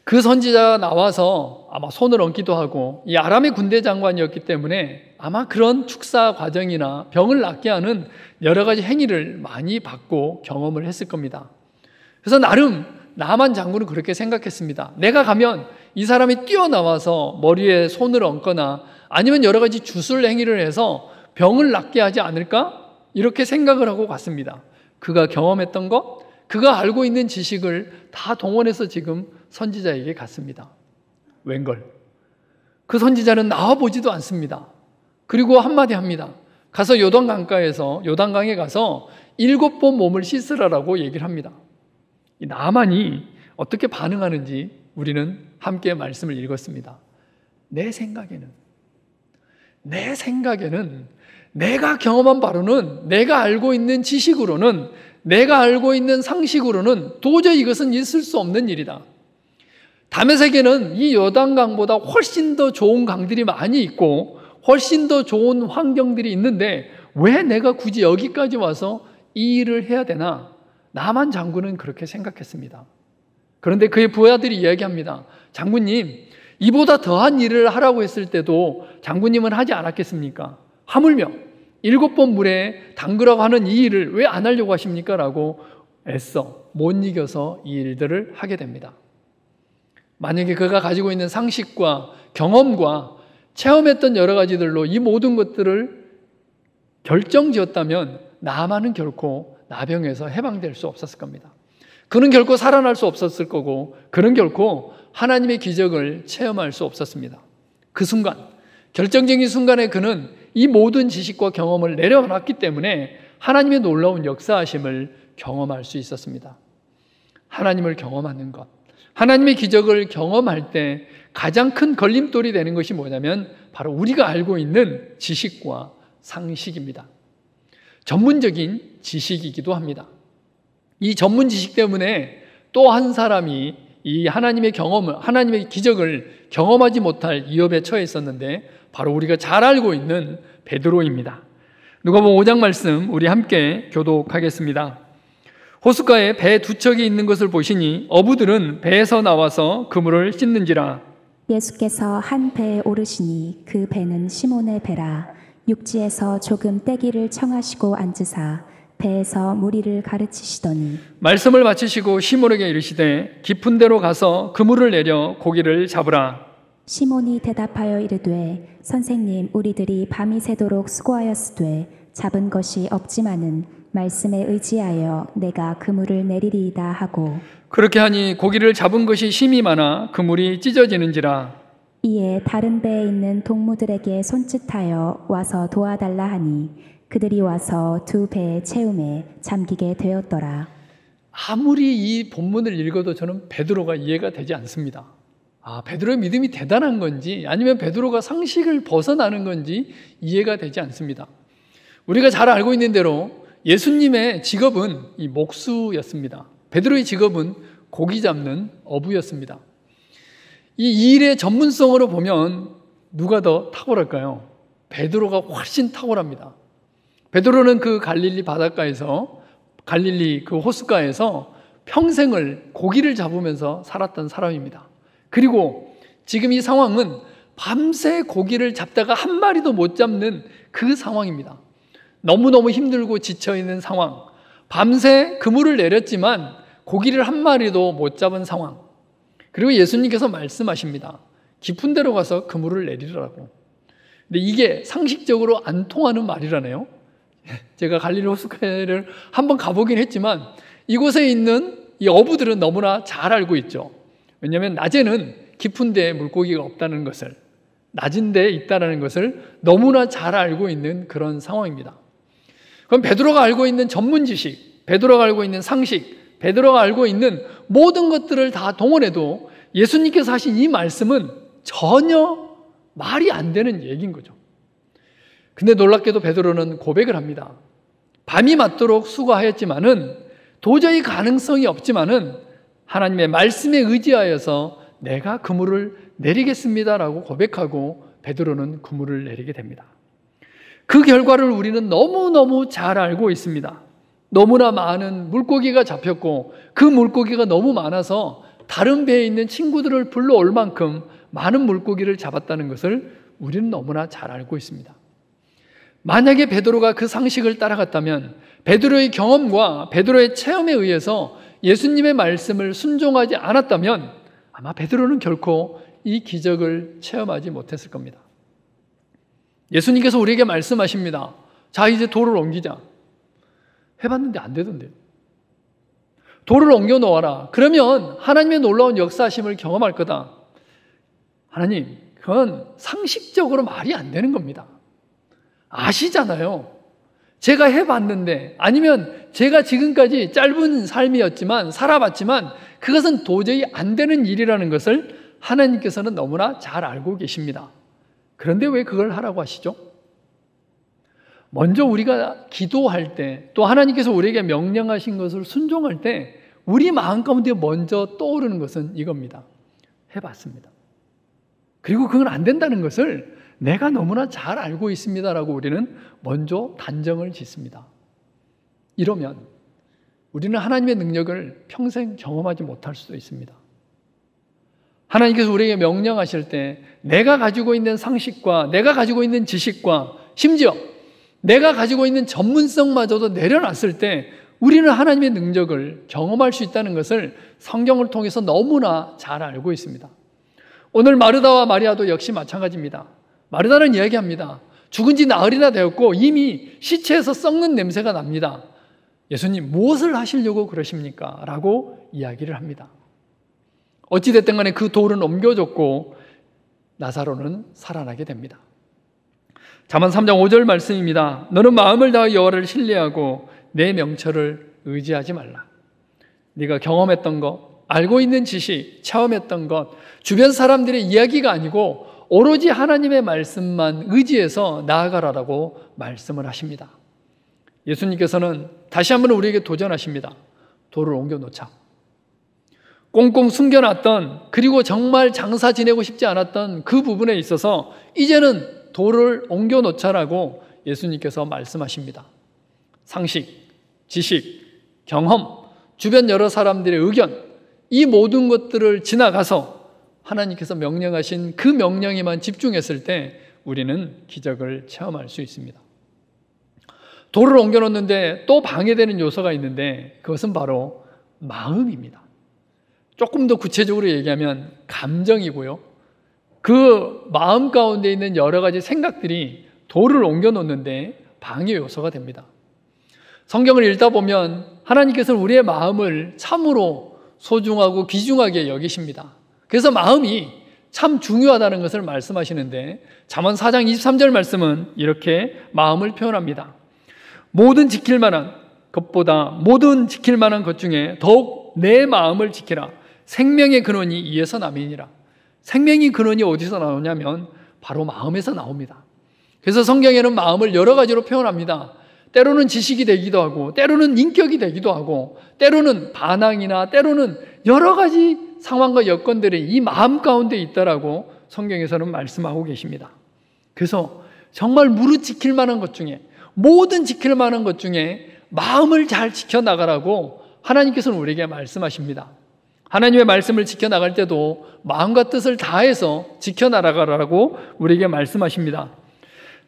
그 선지자가 나와서 아마 손을 얹기도 하고 이 아람의 군대 장관이었기 때문에 아마 그런 축사 과정이나 병을 낫게 하는 여러 가지 행위를 많이 받고 경험을 했을 겁니다. 그래서 나름 나만 장군은 그렇게 생각했습니다. 내가 가면 이 사람이 뛰어나와서 머리에 손을 얹거나 아니면 여러 가지 주술 행위를 해서 병을 낫게 하지 않을까? 이렇게 생각을 하고 갔습니다. 그가 경험했던 것, 그가 알고 있는 지식을 다 동원해서 지금 선지자에게 갔습니다. 웬걸? 그 선지자는 나와보지도 않습니다. 그리고 한마디 합니다. 가서 요단강에 가서 7번 몸을 씻으라라고 얘기를 합니다. 이 나만이 어떻게 반응하는지 우리는 함께 말씀을 읽었습니다. 내 생각에는 내가 경험한 바로는, 내가 알고 있는 지식으로는, 내가 알고 있는 상식으로는 도저히 이것은 있을 수 없는 일이다. 다메섹에는 이 요단강보다 훨씬 더 좋은 강들이 많이 있고 훨씬 더 좋은 환경들이 있는데 왜 내가 굳이 여기까지 와서 이 일을 해야 되나? 나만 장군은 그렇게 생각했습니다. 그런데 그의 부하들이 이야기합니다. 장군님, 이보다 더한 일을 하라고 했을 때도 장군님은 하지 않았겠습니까? 하물며 7번 물에 담그라고 하는 이 일을 왜 안 하려고 하십니까? 라고 애써 못 이겨서 이 일들을 하게 됩니다. 만약에 그가 가지고 있는 상식과 경험과 체험했던 여러 가지들로 이 모든 것들을 결정지었다면 나만은 결코 나병에서 해방될 수 없었을 겁니다. 그는 결코 살아날 수 없었을 거고 그는 결코 하나님의 기적을 체험할 수 없었습니다. 그 순간, 결정적인 순간에 그는 이 모든 지식과 경험을 내려놨기 때문에 하나님의 놀라운 역사하심을 경험할 수 있었습니다. 하나님을 경험하는 것, 하나님의 기적을 경험할 때 가장 큰 걸림돌이 되는 것이 뭐냐면 바로 우리가 알고 있는 지식과 상식입니다. 전문적인 지식이기도 합니다. 이 전문 지식 때문에 또 한 사람이 이 하나님의 경험을, 하나님의 기적을 경험하지 못할 위협에 처해 있었는데 바로 우리가 잘 알고 있는 베드로입니다. 누가복음 5장 말씀 우리 함께 교독하겠습니다. 호숫가에 배 2척이 있는 것을 보시니 어부들은 배에서 나와서 그물을 씻는지라. 예수께서 한 배에 오르시니 그 배는 시몬의 배라. 육지에서 조금 떼기를 청하시고 앉으사 배에서 무리를 가르치시더니 말씀을 마치시고 시몬에게 이르시되 깊은 데로 가서 그물을 내려 고기를 잡으라. 시몬이 대답하여 이르되 선생님, 우리들이 밤이 새도록 수고하였으되 잡은 것이 없지만은 말씀에 의지하여 내가 그물을 내리리이다 하고 그렇게 하니 고기를 잡은 것이 심이 많아 그물이 찢어지는지라. 이에 다른 배에 있는 동무들에게 손짓하여 와서 도와달라 하니 그들이 와서 2배의 채움에 잠기게 되었더라. 아무리 이 본문을 읽어도 저는 베드로가 이해가 되지 않습니다. 베드로의 믿음이 대단한 건지 아니면 베드로가 상식을 벗어나는 건지 이해가 되지 않습니다. 우리가 잘 알고 있는 대로 예수님의 직업은 이 목수였습니다. 베드로의 직업은 고기 잡는 어부였습니다. 이 일의 전문성으로 보면 누가 더 탁월할까요? 베드로가 훨씬 탁월합니다. 베드로는 그 갈릴리 바닷가에서, 갈릴리 그 호숫가에서 평생을 고기를 잡으면서 살았던 사람입니다. 그리고 지금 이 상황은 밤새 고기를 잡다가 한 마리도 못 잡는 그 상황입니다. 너무너무 힘들고 지쳐있는 상황, 밤새 그물을 내렸지만 고기를 한 마리도 못 잡은 상황. 그리고 예수님께서 말씀하십니다. 깊은 데로 가서 그물을 내리라고. 근데 이게 상식적으로 안 통하는 말이라네요. 제가 갈릴리 호숫가를 한번 가보긴 했지만 이곳에 있는 이 어부들은 너무나 잘 알고 있죠. 왜냐하면 낮에는 깊은 데에 물고기가 없다는 것을, 낮은 데에 있다는 것을 너무나 잘 알고 있는 그런 상황입니다. 그럼 베드로가 알고 있는 전문 지식, 베드로가 알고 있는 상식, 베드로가 알고 있는 모든 것들을 다 동원해도 예수님께서 하신 이 말씀은 전혀 말이 안 되는 얘기인 거죠. 근데 놀랍게도 베드로는 고백을 합니다. 밤이 맞도록 수고하였지만은 도저히 가능성이 없지만은 하나님의 말씀에 의지하여서 내가 그물을 내리겠습니다라고 고백하고 베드로는 그물을 내리게 됩니다. 그 결과를 우리는 너무너무 잘 알고 있습니다. 너무나 많은 물고기가 잡혔고 그 물고기가 너무 많아서 다른 배에 있는 친구들을 불러올 만큼 많은 물고기를 잡았다는 것을 우리는 너무나 잘 알고 있습니다. 만약에 베드로가 그 상식을 따라갔다면 베드로의 경험과 베드로의 체험에 의해서 예수님의 말씀을 순종하지 않았다면 아마 베드로는 결코 이 기적을 체험하지 못했을 겁니다. 예수님께서 우리에게 말씀하십니다. 자, 이제 돌을 옮기자. 해봤는데 안 되던데. 돌을 옮겨 놓아라. 그러면 하나님의 놀라운 역사하심을 경험할 거다. 하나님, 그건 상식적으로 말이 안 되는 겁니다. 아시잖아요. 제가 해봤는데, 아니면 제가 지금까지 짧은 삶이었지만, 살아봤지만 그것은 도저히 안 되는 일이라는 것을 하나님께서는 너무나 잘 알고 계십니다. 그런데 왜 그걸 하라고 하시죠? 먼저 우리가 기도할 때, 또 하나님께서 우리에게 명령하신 것을 순종할 때 우리 마음 가운데 먼저 떠오르는 것은 이겁니다. 해봤습니다. 그리고 그건 안 된다는 것을 내가 너무나 잘 알고 있습니다라고 우리는 먼저 단정을 짓습니다. 이러면 우리는 하나님의 능력을 평생 경험하지 못할 수도 있습니다. 하나님께서 우리에게 명령하실 때 내가 가지고 있는 상식과 내가 가지고 있는 지식과 심지어 내가 가지고 있는 전문성마저도 내려놨을 때 우리는 하나님의 능력을 경험할 수 있다는 것을 성경을 통해서 너무나 잘 알고 있습니다. 오늘 마르다와 마리아도 역시 마찬가지입니다. 마르다는 이야기합니다. 죽은 지 나흘이나 되었고 이미 시체에서 썩는 냄새가 납니다. 예수님, 무엇을 하시려고 그러십니까? 라고 이야기를 합니다. 어찌됐든 간에 그 돌은 옮겨졌고 나사로는 살아나게 됩니다. 잠언 3장 5절 말씀입니다. 너는 마음을 다하여 여호와를 신뢰하고 내 명철을 의지하지 말라. 네가 경험했던 것, 알고 있는 지식, 체험했던 것, 주변 사람들의 이야기가 아니고 오로지 하나님의 말씀만 의지해서 나아가라라고 말씀을 하십니다. 예수님께서는 다시 한번 우리에게 도전하십니다. 돌을 옮겨놓자. 꽁꽁 숨겨놨던, 그리고 정말 장사 지내고 싶지 않았던 그 부분에 있어서 이제는 돌을 옮겨놓자라고 예수님께서 말씀하십니다. 상식, 지식, 경험, 주변 여러 사람들의 의견, 이 모든 것들을 지나가서 하나님께서 명령하신 그 명령에만 집중했을 때 우리는 기적을 체험할 수 있습니다. 돌을 옮겨놓는데 또 방해되는 요소가 있는데 그것은 바로 마음입니다. 조금 더 구체적으로 얘기하면 감정이고요. 그 마음 가운데 있는 여러 가지 생각들이 돌을 옮겨놓는데 방해 요소가 됩니다. 성경을 읽다 보면 하나님께서는 우리의 마음을 참으로 소중하고 귀중하게 여기십니다. 그래서 마음이 참 중요하다는 것을 말씀하시는데 잠언 4장 23절 말씀은 이렇게 마음을 표현합니다. 모든 지킬 만한 것보다 모든 지킬 만한 것 중에 더욱 내 마음을 지키라. 생명의 근원이 이에서 남이니라. 생명의 근원이 어디서 나오냐면 바로 마음에서 나옵니다. 그래서 성경에는 마음을 여러 가지로 표현합니다. 때로는 지식이 되기도 하고, 때로는 인격이 되기도 하고, 때로는 반항이나 때로는 여러 가지 상황과 여건들이 이 마음 가운데 있다라고 성경에서는 말씀하고 계십니다. 그래서 정말 무릇 지킬 만한 것 중에, 모든 지킬 만한 것 중에 마음을 잘 지켜나가라고 하나님께서는 우리에게 말씀하십니다. 하나님의 말씀을 지켜나갈 때도 마음과 뜻을 다해서 지켜나가라고 우리에게 말씀하십니다.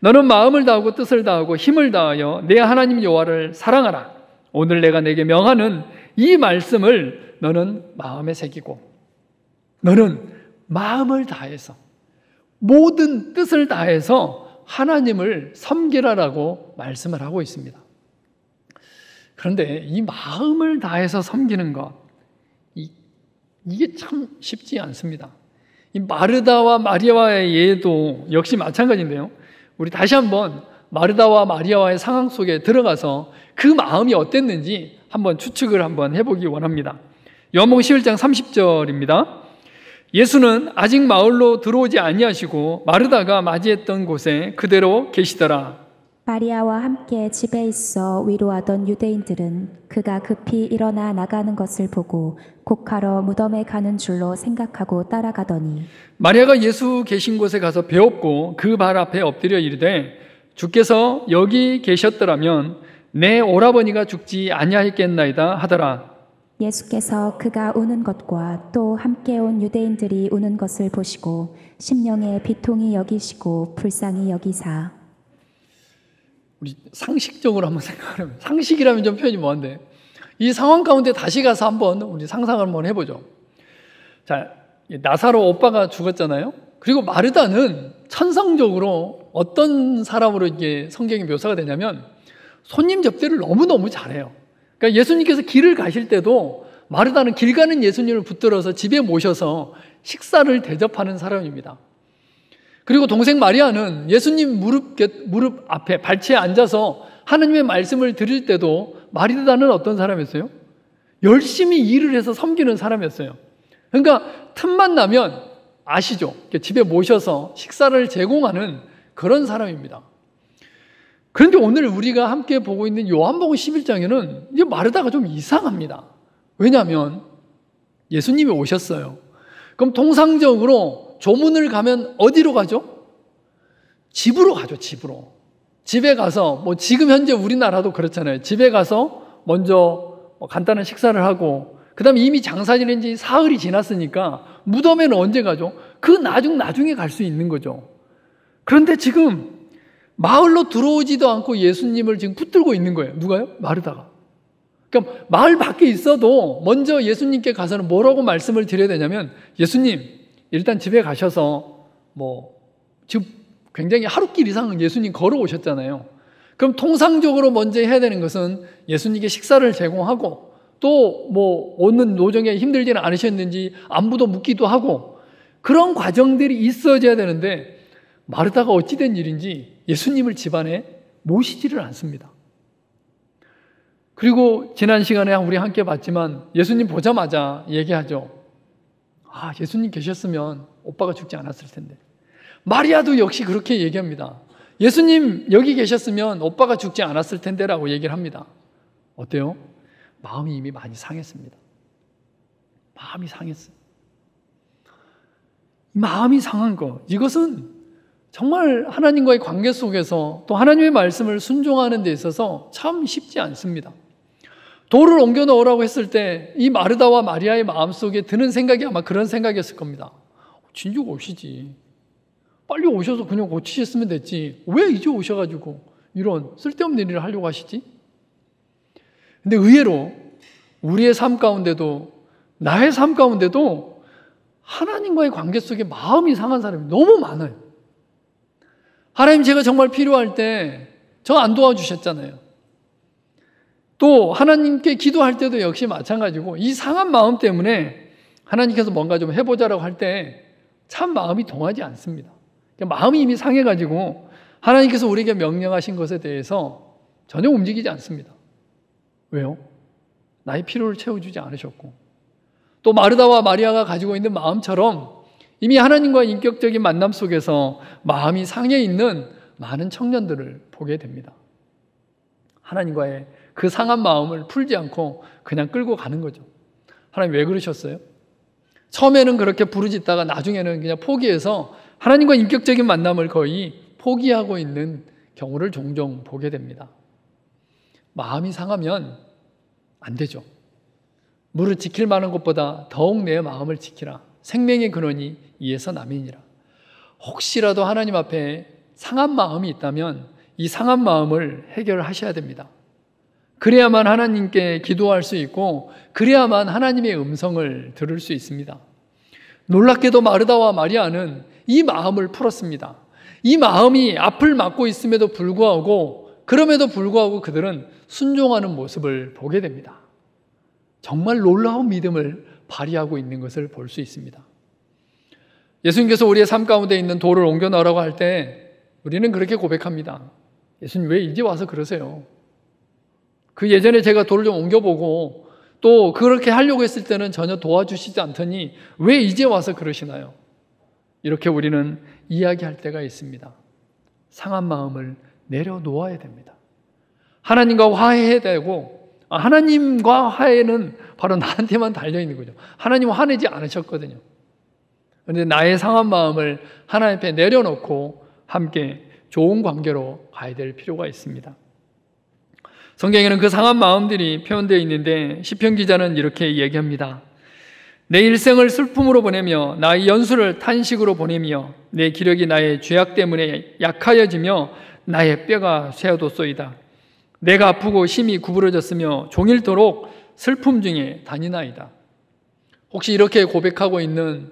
너는 마음을 다하고 뜻을 다하고 힘을 다하여 내 하나님 여호와를 사랑하라. 오늘 내가 내게 명하는 이 말씀을 너는 마음에 새기고. 너는 마음을 다해서 모든 뜻을 다해서 하나님을 섬기라라고 말씀을 하고 있습니다. 그런데 이 마음을 다해서 섬기는 것, 이게 참 쉽지 않습니다. 이 마르다와 마리아와의 예도 역시 마찬가지인데요. 우리 다시 한번 마르다와 마리아와의 상황 속에 들어가서 그 마음이 어땠는지 한번 추측을 한번 해보기 원합니다. 요한복음 11장 30절입니다. 예수는 아직 마을로 들어오지 아니하시고 마르다가 맞이했던 곳에 그대로 계시더라. 마리아와 함께 집에 있어 위로하던 유대인들은 그가 급히 일어나 나가는 것을 보고 곡하러 무덤에 가는 줄로 생각하고 따라가더니 마리아가 예수 계신 곳에 가서 배웠고 그 발 앞에 엎드려 이르되 주께서 여기 계셨더라면 내 오라버니가 죽지 아니하였겠나이다 하더라. 예수께서 그가 우는 것과 또 함께 온 유대인들이 우는 것을 보시고 심령에 비통히 여기시고 불쌍히 여기사. 우리 상식적으로 한번 생각하면, 상식이라면 좀 표현이 뭐한데, 이 상황 가운데 다시 가서 한번 우리 상상을 한번 해보죠. 자, 나사로 오빠가 죽었잖아요. 그리고 마르다는 천성적으로 어떤 사람으로 이게 성경이 묘사가 되냐면 손님 접대를 너무너무 잘해요. 그러니까 예수님께서 길을 가실 때도 마르다는 길 가는 예수님을 붙들어서 집에 모셔서 식사를 대접하는 사람입니다. 그리고 동생 마리아는 예수님 무릎 앞에 발치에 앉아서 하나님의 말씀을 드릴 때도 마리아는 어떤 사람이었어요? 열심히 일을 해서 섬기는 사람이었어요. 그러니까 틈만 나면 아시죠? 집에 모셔서 식사를 제공하는 그런 사람입니다. 그런데 오늘 우리가 함께 보고 있는 요한복음 11장에는 이제 마르다가 좀 이상합니다. 왜냐하면 예수님이 오셨어요. 그럼 통상적으로 조문을 가면 어디로 가죠? 집으로 가죠, 집으로. 집에 가서, 뭐 지금 현재 우리나라도 그렇잖아요. 집에 가서 먼저 간단한 식사를 하고, 그 다음에 이미 장사 지낸 지 사흘이 지났으니까 무덤에는 언제 가죠? 그 나중에 갈 수 있는 거죠. 그런데 지금 마을로 들어오지도 않고 예수님을 지금 붙들고 있는 거예요. 누가요? 마르다가. 그러니까 마을 밖에 있어도 먼저 예수님께 가서는 뭐라고 말씀을 드려야 되냐면, 예수님, 일단 집에 가셔서 지금 굉장히 하루길 이상 예수님 걸어오셨잖아요. 그럼 통상적으로 먼저 해야 되는 것은 예수님께 식사를 제공하고, 또 오는 노정에 힘들지는 않으셨는지 안부도 묻기도 하고, 그런 과정들이 있어져야 되는데 마르다가 어찌된 일인지 예수님을 집안에 모시지를 않습니다. 그리고 지난 시간에 우리 함께 봤지만 예수님 보자마자 얘기하죠. 아, 예수님 계셨으면 오빠가 죽지 않았을 텐데. 마리아도 역시 그렇게 얘기합니다. 예수님 여기 계셨으면 오빠가 죽지 않았을 텐데라고 얘기를 합니다. 어때요? 마음이 이미 많이 상했습니다. 마음이 상했어요. 마음이 상한 것, 이것은 정말 하나님과의 관계 속에서 또 하나님의 말씀을 순종하는 데 있어서 참 쉽지 않습니다. 돌을 옮겨 넣으라고 했을 때 이 마르다와 마리아의 마음속에 드는 생각이 아마 그런 생각이었을 겁니다. 진즉 오시지. 빨리 오셔서 그냥 고치셨으면 됐지. 왜 이제 오셔가지고 이런 쓸데없는 일을 하려고 하시지? 근데 의외로 우리의 삶 가운데도, 나의 삶 가운데도 하나님과의 관계 속에 마음이 상한 사람이 너무 많아요. 하나님, 제가 정말 필요할 때 저 안 도와주셨잖아요. 또 하나님께 기도할 때도 역시 마찬가지고, 이 상한 마음 때문에 하나님께서 뭔가 좀 해보자라고 할 때 참 마음이 동하지 않습니다. 마음이 이미 상해가지고 하나님께서 우리에게 명령하신 것에 대해서 전혀 움직이지 않습니다. 왜요? 나의 필요를 채워주지 않으셨고, 또 마르다와 마리아가 가지고 있는 마음처럼 이미 하나님과의 인격적인 만남 속에서 마음이 상해 있는 많은 청년들을 보게 됩니다. 하나님과의 그 상한 마음을 풀지 않고 그냥 끌고 가는 거죠. 하나님 왜 그러셨어요? 처음에는 그렇게 부르짖다가 나중에는 그냥 포기해서 하나님과 인격적인 만남을 거의 포기하고 있는 경우를 종종 보게 됩니다. 마음이 상하면 안 되죠. 무릇 지킬 만한 것보다 더욱 내 마음을 지키라. 생명의 근원이 이에서 남이니라. 혹시라도 하나님 앞에 상한 마음이 있다면 이 상한 마음을 해결하셔야 됩니다. 그래야만 하나님께 기도할 수 있고, 그래야만 하나님의 음성을 들을 수 있습니다. 놀랍게도 마르다와 마리아는 이 마음을 풀었습니다. 이 마음이 앞을 막고 있음에도 불구하고 그들은 순종하는 모습을 보게 됩니다. 정말 놀라운 믿음을 발휘하고 있는 것을 볼 수 있습니다. 예수님께서 우리의 삶 가운데 있는 돌을 옮겨 놓으라고 할 때 우리는 그렇게 고백합니다. 예수님 왜 이제 와서 그러세요? 그 예전에 제가 돌을 좀 옮겨보고 또 그렇게 하려고 했을 때는 전혀 도와주시지 않더니 왜 이제 와서 그러시나요? 이렇게 우리는 이야기할 때가 있습니다. 상한 마음을 내려놓아야 됩니다. 하나님과 화해해야 되고, 하나님과 화해는 바로 나한테만 달려있는 거죠. 하나님은 화내지 않으셨거든요. 그런데 나의 상한 마음을 하나님 앞에 내려놓고 함께 좋은 관계로 가야 될 필요가 있습니다. 성경에는 그 상한 마음들이 표현되어 있는데 시편 기자는 이렇게 얘기합니다. 내 일생을 슬픔으로 보내며 나의 연수를 탄식으로 보내며 내 기력이 나의 죄악 때문에 약하여지며 나의 뼈가 쇠어뒀소이다. 내가 아프고 심히 구부러졌으며 종일토록 슬픔 중에 다니나이다. 혹시 이렇게 고백하고 있는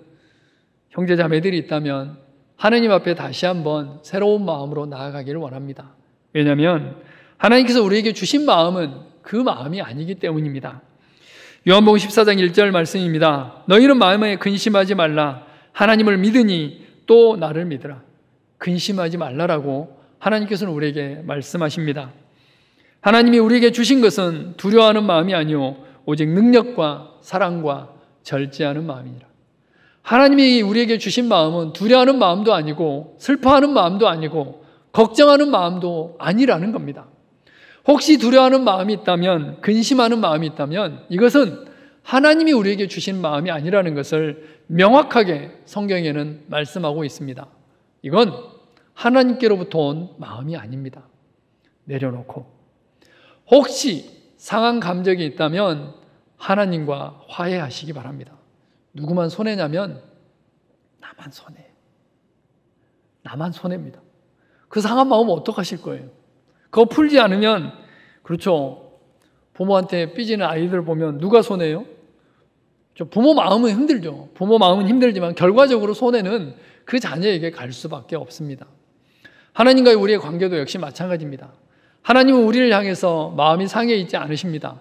형제자매들이 있다면 하나님 앞에 다시 한번 새로운 마음으로 나아가기를 원합니다. 왜냐하면 하나님께서 우리에게 주신 마음은 그 마음이 아니기 때문입니다. 요한복음 14장 1절 말씀입니다. 너희는 마음에 근심하지 말라. 하나님을 믿으니 또 나를 믿으라. 근심하지 말라라고 하나님께서는 우리에게 말씀하십니다. 하나님이 우리에게 주신 것은 두려워하는 마음이 아니오 오직 능력과 사랑과 절제하는 마음이니라. 하나님이 우리에게 주신 마음은 두려워하는 마음도 아니고 슬퍼하는 마음도 아니고 걱정하는 마음도 아니라는 겁니다. 혹시 두려워하는 마음이 있다면, 근심하는 마음이 있다면 이것은 하나님이 우리에게 주신 마음이 아니라는 것을 명확하게 성경에는 말씀하고 있습니다. 이건 하나님께로부터 온 마음이 아닙니다. 내려놓고 혹시 상한 감정이 있다면 하나님과 화해하시기 바랍니다. 누구만 손해냐면 나만 손해. 나만 손해입니다. 그 상한 마음은 어떡하실 거예요? 그거 풀지 않으면, 그렇죠, 부모한테 삐지는 아이들 보면 누가 손해요? 부모 마음은 힘들죠. 부모 마음은 힘들지만 결과적으로 손해는 그 자녀에게 갈 수밖에 없습니다. 하나님과의 우리의 관계도 역시 마찬가지입니다. 하나님은 우리를 향해서 마음이 상해 있지 않으십니다.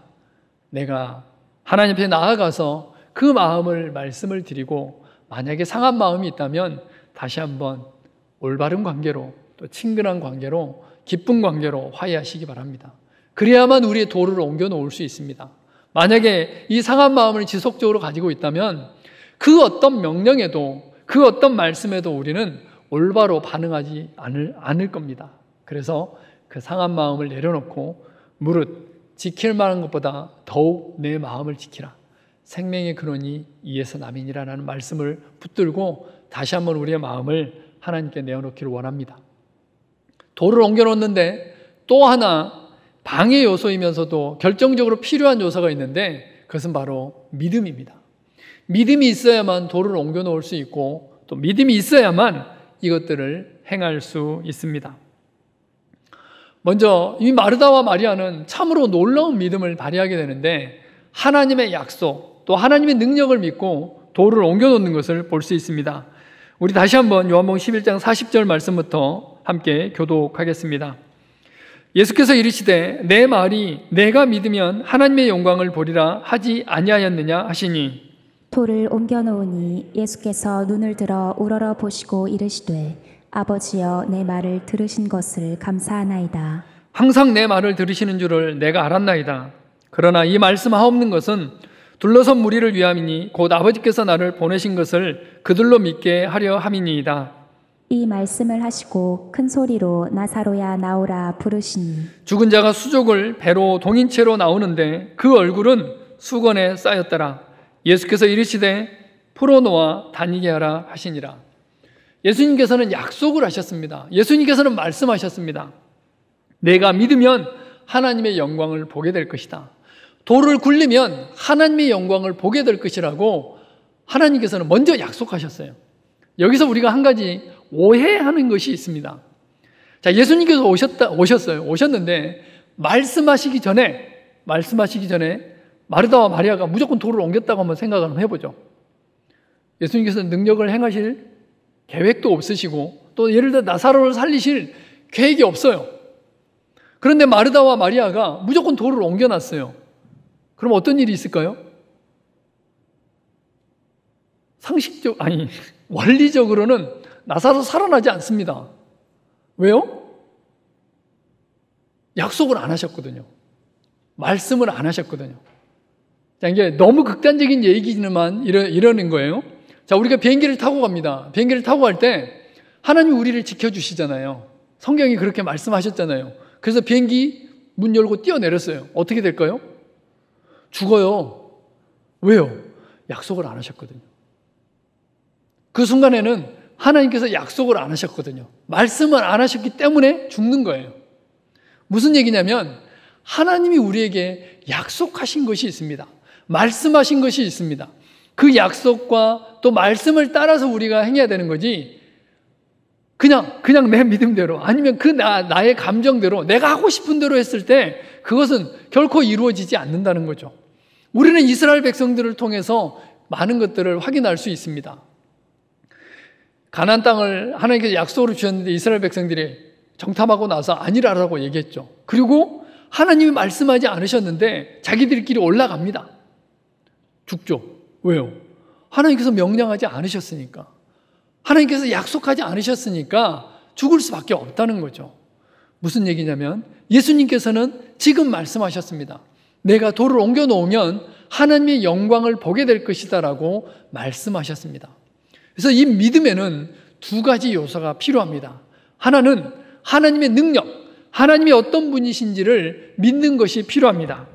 내가 하나님 앞에 나아가서 그 마음을 말씀을 드리고 만약에 상한 마음이 있다면 다시 한번 올바른 관계로, 또 친근한 관계로, 기쁜 관계로 화해하시기 바랍니다. 그래야만 우리의 도를 옮겨 놓을 수 있습니다. 만약에 이 상한 마음을 지속적으로 가지고 있다면 그 어떤 명령에도, 그 어떤 말씀에도 우리는 올바로 반응하지 않을 겁니다. 그래서 그 상한 마음을 내려놓고 무릇 지킬 만한 것보다 더욱 내 마음을 지키라. 생명의 근원이 이에서 남이니라는 말씀을 붙들고 다시 한번 우리의 마음을 하나님께 내어놓기를 원합니다. 돌을 옮겨놓는데 또 하나 방해 요소이면서도 결정적으로 필요한 요소가 있는데 그것은 바로 믿음입니다. 믿음이 있어야만 돌을 옮겨놓을 수 있고 또 믿음이 있어야만 이것들을 행할 수 있습니다. 먼저 이 마르다와 마리아는 참으로 놀라운 믿음을 발휘하게 되는데 하나님의 약속, 또 하나님의 능력을 믿고 돌을 옮겨놓는 것을 볼 수 있습니다. 우리 다시 한번 요한복음 11장 40절 말씀부터 함께 교독하겠습니다. 예수께서 이르시되 내 말이 내가 믿으면 하나님의 영광을 보리라 하지 아니하였느냐 하시니 돌을 옮겨 놓으니 예수께서 눈을 들어 우러러 보시고 이르시되 아버지여 내 말을 들으신 것을 감사하나이다. 항상 내 말을 들으시는 줄을 내가 알았나이다. 그러나 이 말씀하옵는 것은 둘러선 무리를 위함이니 곧 아버지께서 나를 보내신 것을 그들로 믿게 하려 함이니이다. 이 말씀을 하시고 큰 소리로 나사로야 나오라 부르시니 죽은 자가 수족을 배로 동인 채로 나오는데 그 얼굴은 수건에 쌓였더라. 예수께서 이르시되 풀어놓아 다니게 하라 하시니라. 예수님께서는 약속을 하셨습니다. 예수님께서는 말씀하셨습니다. 내가 믿으면 하나님의 영광을 보게 될 것이다. 돌을 굴리면 하나님의 영광을 보게 될 것이라고 하나님께서는 먼저 약속하셨어요. 여기서 우리가 한 가지 오해하는 것이 있습니다. 자, 예수님께서 오셨는데 말씀하시기 전에 마르다와 마리아가 무조건 돌을 옮겼다고 한번 생각을 해보죠. 예수님께서 능력을 행하실 계획도 없으시고 또 예를 들어 나사로를 살리실 계획이 없어요. 그런데 마르다와 마리아가 무조건 돌을 옮겨놨어요. 그럼 어떤 일이 있을까요? 원리적으로는 나사로 살아나지 않습니다. 왜요? 약속을 안 하셨거든요. 말씀을 안 하셨거든요. 자, 이게 너무 극단적인 얘기지만 이러는 거예요. 자, 우리가 비행기를 타고 갑니다. 비행기를 타고 갈 때 하나님이 우리를 지켜주시잖아요. 성경이 그렇게 말씀하셨잖아요. 그래서 비행기 문 열고 뛰어내렸어요. 어떻게 될까요? 죽어요. 왜요? 약속을 안 하셨거든요. 그 순간에는 하나님께서 약속을 안 하셨거든요. 말씀을 안 하셨기 때문에 죽는 거예요. 무슨 얘기냐면 하나님이 우리에게 약속하신 것이 있습니다. 말씀하신 것이 있습니다. 그 약속과 또 말씀을 따라서 우리가 행해야 되는 거지 그냥 내 믿음대로 아니면 나의 감정대로 내가 하고 싶은 대로 했을 때 그것은 결코 이루어지지 않는다는 거죠. 우리는 이스라엘 백성들을 통해서 많은 것들을 확인할 수 있습니다. 가나안 땅을 하나님께서 약속으로 주셨는데 이스라엘 백성들이 정탐하고 나서 아니라라고 얘기했죠. 그리고 하나님이 말씀하지 않으셨는데 자기들끼리 올라갑니다. 죽죠. 왜요? 하나님께서 명령하지 않으셨으니까. 하나님께서 약속하지 않으셨으니까 죽을 수밖에 없다는 거죠. 무슨 얘기냐면 예수님께서는 지금 말씀하셨습니다. 내가 돌을 옮겨 놓으면 하나님의 영광을 보게 될 것이다라고 말씀하셨습니다. 그래서 이 믿음에는 두 가지 요소가 필요합니다. 하나는 하나님의 능력, 하나님이 어떤 분이신지를 믿는 것이 필요합니다.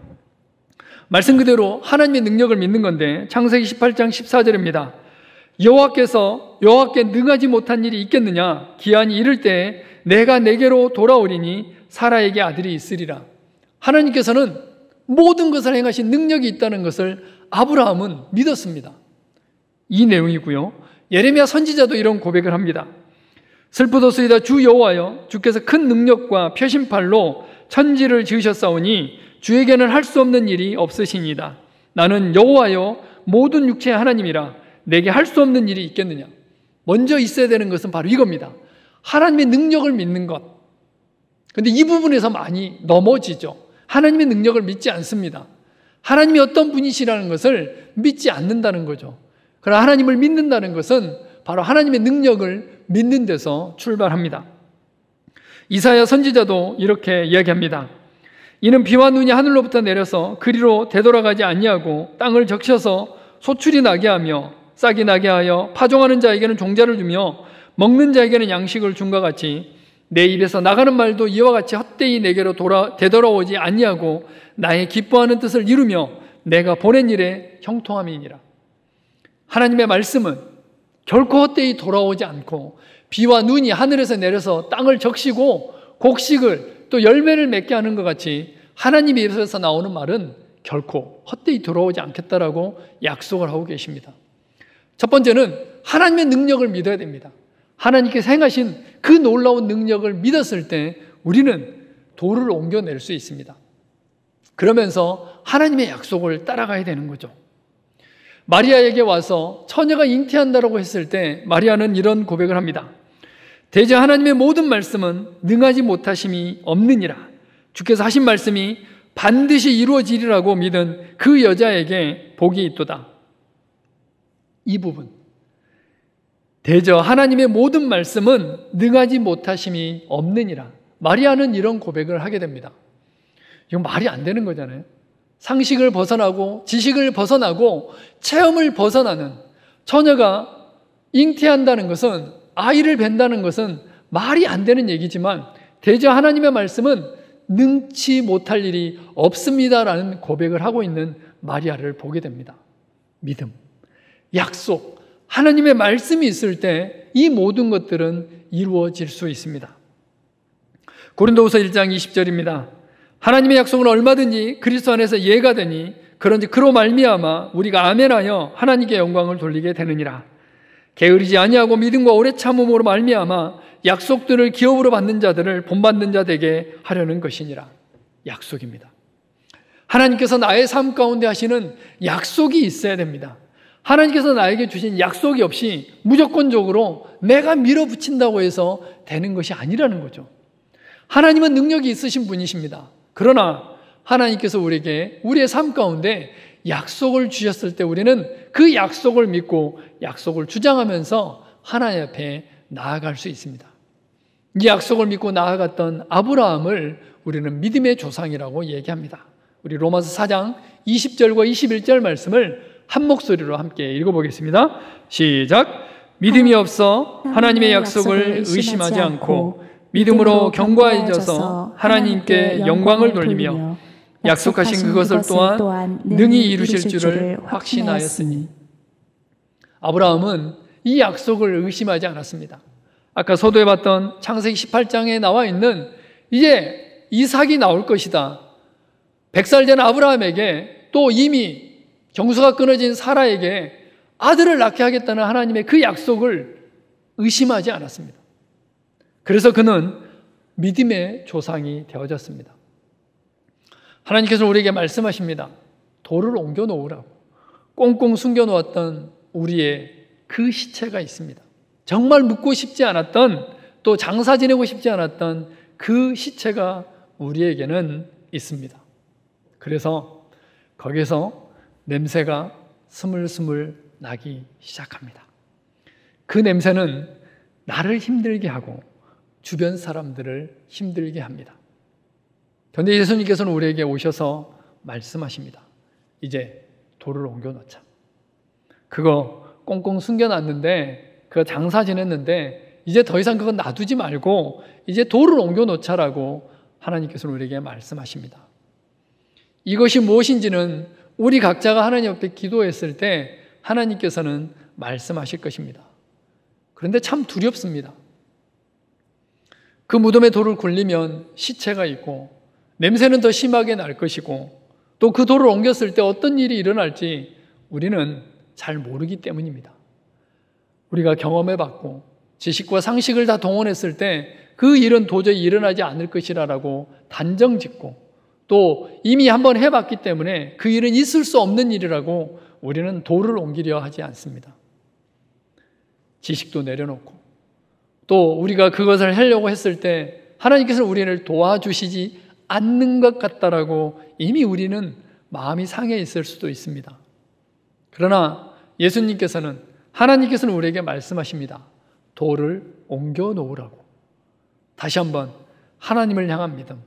말씀 그대로 하나님의 능력을 믿는 건데 창세기 18장 14절입니다. 여호와께 능하지 못한 일이 있겠느냐? 기한이 이를 때에 내가 내게로 돌아오리니 사라에게 아들이 있으리라. 하나님께서는 모든 것을 행하신 능력이 있다는 것을 아브라함은 믿었습니다. 이 내용이고요. 예레미야 선지자도 이런 고백을 합니다. 슬프도소이다 주 여호와여, 주께서 큰 능력과 표심팔로 천지를 지으셨사오니 주에게는 할 수 없는 일이 없으시니이다. 나는 여호와여 모든 육체의 하나님이라 내게 할 수 없는 일이 있겠느냐. 먼저 있어야 되는 것은 바로 이겁니다. 하나님의 능력을 믿는 것. 그런데 이 부분에서 많이 넘어지죠. 하나님의 능력을 믿지 않습니다. 하나님이 어떤 분이시라는 것을 믿지 않는다는 거죠. 그러나 하나님을 믿는다는 것은 바로 하나님의 능력을 믿는 데서 출발합니다. 이사야 선지자도 이렇게 이야기합니다. 이는 비와 눈이 하늘로부터 내려서 그리로 되돌아가지 아니하고 땅을 적셔서 소출이 나게 하며 싹이 나게 하여 파종하는 자에게는 종자를 주며 먹는 자에게는 양식을 준 것 같이 내 입에서 나가는 말도 이와 같이 헛되이 내게로 되돌아오지 아니하고 나의 기뻐하는 뜻을 이루며 내가 보낸 일에 형통함이니라. 하나님의 말씀은 결코 헛되이 돌아오지 않고 비와 눈이 하늘에서 내려서 땅을 적시고 곡식을 또 열매를 맺게 하는 것 같이 하나님의 입에서 나오는 말은 결코 헛되이 돌아오지 않겠다라고 약속을 하고 계십니다. 첫 번째는 하나님의 능력을 믿어야 됩니다. 하나님께서 행하신 그 놀라운 능력을 믿었을 때 우리는 돌을 옮겨낼 수 있습니다. 그러면서 하나님의 약속을 따라가야 되는 거죠. 마리아에게 와서 처녀가 잉태한다라고 했을 때 마리아는 이런 고백을 합니다. 대저 하나님의 모든 말씀은 능하지 못하심이 없느니라. 주께서 하신 말씀이 반드시 이루어지리라고 믿은 그 여자에게 복이 있도다. 이 부분. 대저 하나님의 모든 말씀은 능하지 못하심이 없느니라. 마리아는 이런 고백을 하게 됩니다. 이건 말이 안 되는 거잖아요. 상식을 벗어나고 지식을 벗어나고 체험을 벗어나는 처녀가 잉태한다는 것은 아이를 뵌다는 것은 말이 안 되는 얘기지만 대저 하나님의 말씀은 능치 못할 일이 없습니다라는 고백을 하고 있는 마리아를 보게 됩니다. 믿음, 약속, 하나님의 말씀이 있을 때 이 모든 것들은 이루어질 수 있습니다. 고린도후서 1장 20절입니다. 하나님의 약속은 얼마든지 그리스도 안에서 예가 되니 그런지 그로 말미암아 우리가 아멘하여 하나님께 영광을 돌리게 되느니라. 게으르지 아니하고 믿음과 오래 참음으로 말미암아 약속들을 기업으로 받는 자들을 본받는 자 되게 하려는 것이니라. 약속입니다. 하나님께서 나의 삶 가운데 하시는 약속이 있어야 됩니다. 하나님께서 나에게 주신 약속이 없이 무조건적으로 내가 밀어붙인다고 해서 되는 것이 아니라는 거죠. 하나님은 능력이 있으신 분이십니다. 그러나 하나님께서 우리에게 우리의 삶 가운데 약속을 주셨을 때 우리는 그 약속을 믿고 약속을 주장하면서 하나님 앞에 나아갈 수 있습니다. 이 약속을 믿고 나아갔던 아브라함을 우리는 믿음의 조상이라고 얘기합니다. 우리 로마서 4장 20절과 21절 말씀을 한 목소리로 함께 읽어보겠습니다. 시작. 믿음이 없어 하나님의 약속을 의심하지 않고 믿음으로 견고해져서 하나님께 영광을 돌리며 약속하신 그것을 또한 능히 이루실 줄을 확신하였으니. 아브라함은 이 약속을 의심하지 않았습니다. 아까 서두에 봤던 창세기 18장에 나와 있는 이제 이삭이 나올 것이다. 100살 된 아브라함에게 또 이미 정수가 끊어진 사라에게 아들을 낳게 하겠다는 하나님의 그 약속을 의심하지 않았습니다. 그래서 그는 믿음의 조상이 되어졌습니다. 하나님께서 우리에게 말씀하십니다. 돌을 옮겨 놓으라고. 꽁꽁 숨겨 놓았던 우리의 그 시체가 있습니다. 정말 묻고 싶지 않았던, 또 장사 지내고 싶지 않았던 그 시체가 우리에게는 있습니다. 그래서 거기서 냄새가 스물스물 나기 시작합니다. 그 냄새는 나를 힘들게 하고 주변 사람들을 힘들게 합니다. 그런데 예수님께서는 우리에게 오셔서 말씀하십니다. 이제 돌을 옮겨 놓자. 그거 꽁꽁 숨겨놨는데, 그거 장사 지냈는데 이제 더 이상 그건 놔두지 말고 이제 돌을 옮겨 놓자라고 하나님께서는 우리에게 말씀하십니다. 이것이 무엇인지는 우리 각자가 하나님 앞에 기도했을 때 하나님께서는 말씀하실 것입니다. 그런데 참 두렵습니다. 그 무덤에 돌을 굴리면 시체가 있고 냄새는 더 심하게 날 것이고 또 그 돌을 옮겼을 때 어떤 일이 일어날지 우리는 잘 모르기 때문입니다. 우리가 경험해봤고 지식과 상식을 다 동원했을 때 그 일은 도저히 일어나지 않을 것이라고 단정짓고 또 이미 한번 해봤기 때문에 그 일은 있을 수 없는 일이라고 우리는 돌을 옮기려 하지 않습니다. 지식도 내려놓고 또 우리가 그것을 하려고 했을 때 하나님께서 우리를 도와주시지 않는 것 같다라고 이미 우리는 마음이 상해 있을 수도 있습니다. 그러나 예수님께서는, 하나님께서는 우리에게 말씀하십니다. 돌을 옮겨 놓으라고. 다시 한번 하나님을 향한 믿음,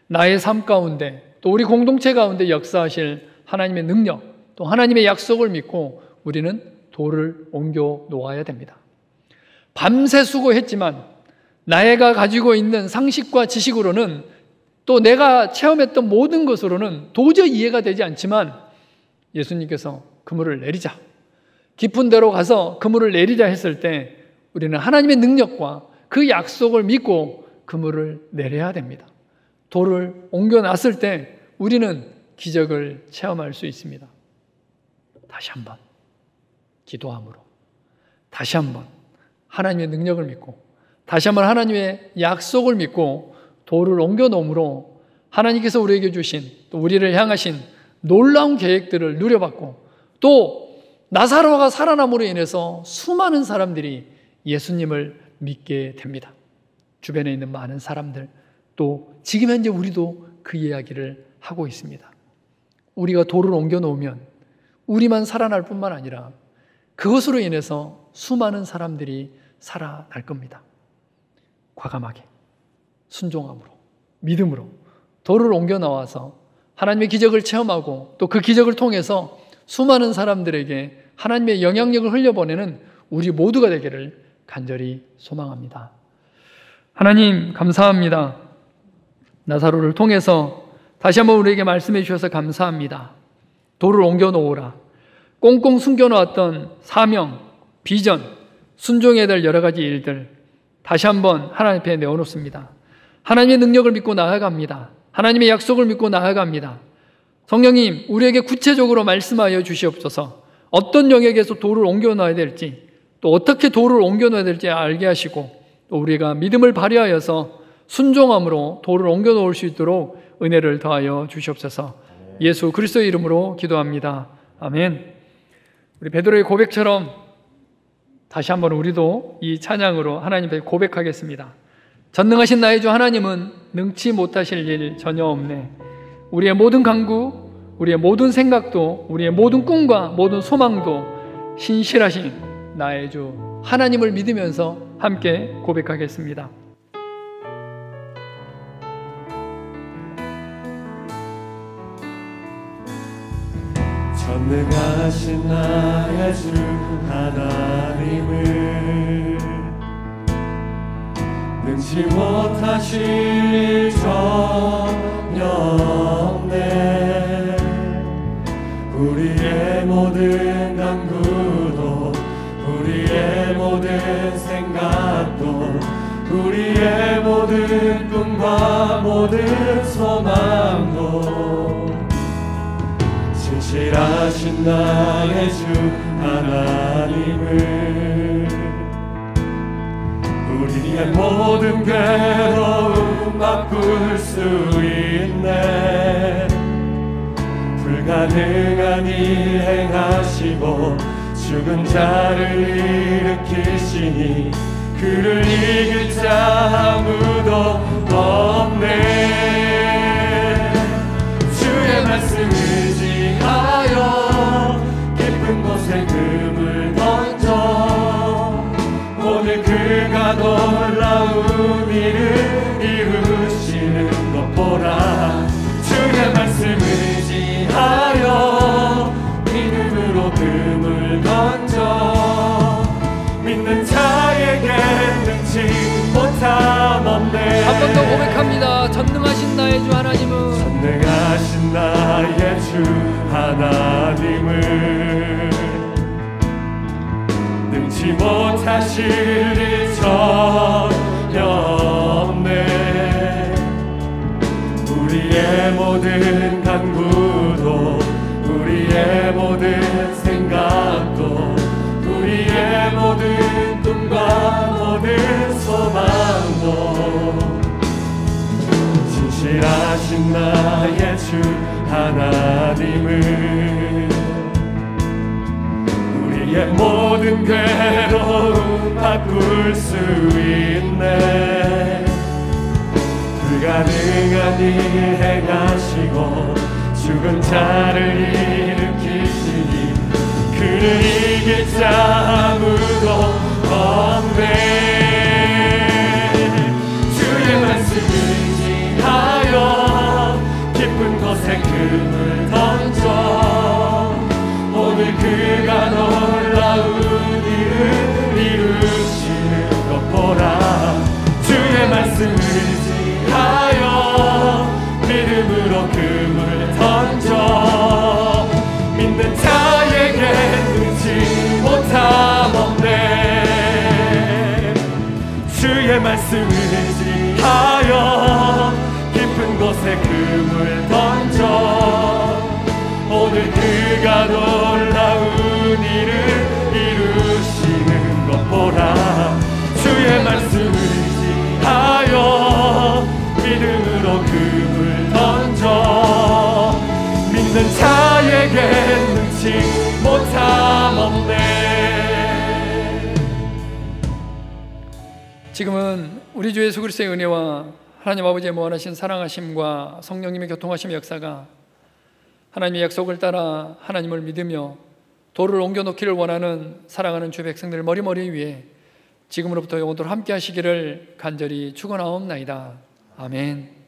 나의 삶 가운데 또 우리 공동체 가운데 역사하실 하나님의 능력, 또 하나님의 약속을 믿고 우리는 돌을 옮겨 놓아야 됩니다. 밤새 수고했지만 나가 가지고 있는 상식과 지식으로는 또 내가 체험했던 모든 것으로는 도저히 이해가 되지 않지만 예수님께서 그물을 내리자, 깊은 데로 가서 그물을 내리자 했을 때 우리는 하나님의 능력과 그 약속을 믿고 그물을 내려야 됩니다. 돌을 옮겨놨을 때 우리는 기적을 체험할 수 있습니다. 다시 한번 기도함으로, 다시 한번 하나님의 능력을 믿고, 다시 한번 하나님의 약속을 믿고 돌을 옮겨놓음으로 하나님께서 우리에게 주신, 또 우리를 향하신 놀라운 계획들을 누려받고 또 나사로가 살아남으로 인해서 수많은 사람들이 예수님을 믿게 됩니다. 주변에 있는 많은 사람들, 또 지금 현재 우리도 그 이야기를 하고 있습니다. 우리가 돌을 옮겨놓으면 우리만 살아날 뿐만 아니라 그것으로 인해서 수많은 사람들이 살아날 겁니다. 과감하게, 순종함으로, 믿음으로 돌을 옮겨 나와서 하나님의 기적을 체험하고 또 그 기적을 통해서 수많은 사람들에게 하나님의 영향력을 흘려보내는 우리 모두가 되기를 간절히 소망합니다. 하나님 감사합니다. 나사로를 통해서 다시 한번 우리에게 말씀해 주셔서 감사합니다. 돌을 옮겨 놓으라. 꽁꽁 숨겨놓았던 사명, 비전, 순종해야 될 여러 가지 일들 다시 한번 하나님 앞에 내어놓습니다. 하나님의 능력을 믿고 나아갑니다. 하나님의 약속을 믿고 나아갑니다. 성령님, 우리에게 구체적으로 말씀하여 주시옵소서. 어떤 영역에서 돌을 옮겨놔야 될지, 또 어떻게 돌을 옮겨놔야 될지 알게 하시고, 또 우리가 믿음을 발휘하여서 순종함으로 돌을 옮겨놓을 수 있도록 은혜를 더하여 주시옵소서. 예수 그리스도의 이름으로 기도합니다. 아멘. 우리 베드로의 고백처럼 다시 한번 우리도 이 찬양으로 하나님 앞에 고백하겠습니다. 전능하신 나의 주 하나님은 능치 못하실 일 전혀 없네. 우리의 모든 간구, 우리의 모든 생각도, 우리의 모든 꿈과 모든 소망도 신실하신 나의 주 하나님을 믿으면서 함께 고백하겠습니다. 전능하신 나의 주 하나님을 능치 못하실 일 전혀 없네. 우리의 모든 간구도 우리의 모든 생각도 우리의 모든 꿈과 모든 소망도 신실하신 나의 주 하나님을 우리의 모든 괴로움 바꿀 수 있네. 불가능한 일 행하시고 죽은 자를 일으키시니 그를 이길 자 아무도 없네. 주의 말씀 의지하여 깊은 곳에 금을 던져 오늘 그가 놀라운 일을 이루시는 것 보라. 주의 말씀 의지하여 믿음으로 금을 던져 믿는 자에게 능치 못함 없네. 한 번 더 고백합니다. 전능하신 나의 주 하나님은 전능하신 나의 주 하나님을 능치 못하실 일 전혀 없네. 우리의 모든 간구도 우리의 모든 생각도 우리의 모든 꿈과 모든 소망도 신실하신 나의 주 하나님을 우리의 모든 괴로움 바꿀 수 있네. 불가능한 일 행하시고 죽은 자를 일으키시니 그를 이길 자 아무도 없네. 주의 말씀 의지하여 깊은 곳에 금을 던져 오늘 그가 놀라운 일을 이루시는 것 보라. 주의 말씀 의지하여 믿음으로 금을 던져 믿는 자에게 능치 못함 없네. 주의 말씀 의지하여 깊은 곳에 금을 던져 오늘 그가 놀라운 일을 이루시는 것 보라. 주의 말씀 의지하여 믿음으로 금을 던져 믿는 자에게 능치 못함 없네. 지금은 우리 주 예수 그리스도의 은혜와 하나님 아버지의 무한하신 사랑하심과 성령님의 교통하심의 역사가 하나님의 약속을 따라 하나님을 믿으며 도를 옮겨놓기를 원하는 사랑하는 주 백성들 머리머리 위에 지금으로부터 영원토록 함께 하시기를 간절히 축원하옵나이다. 아멘.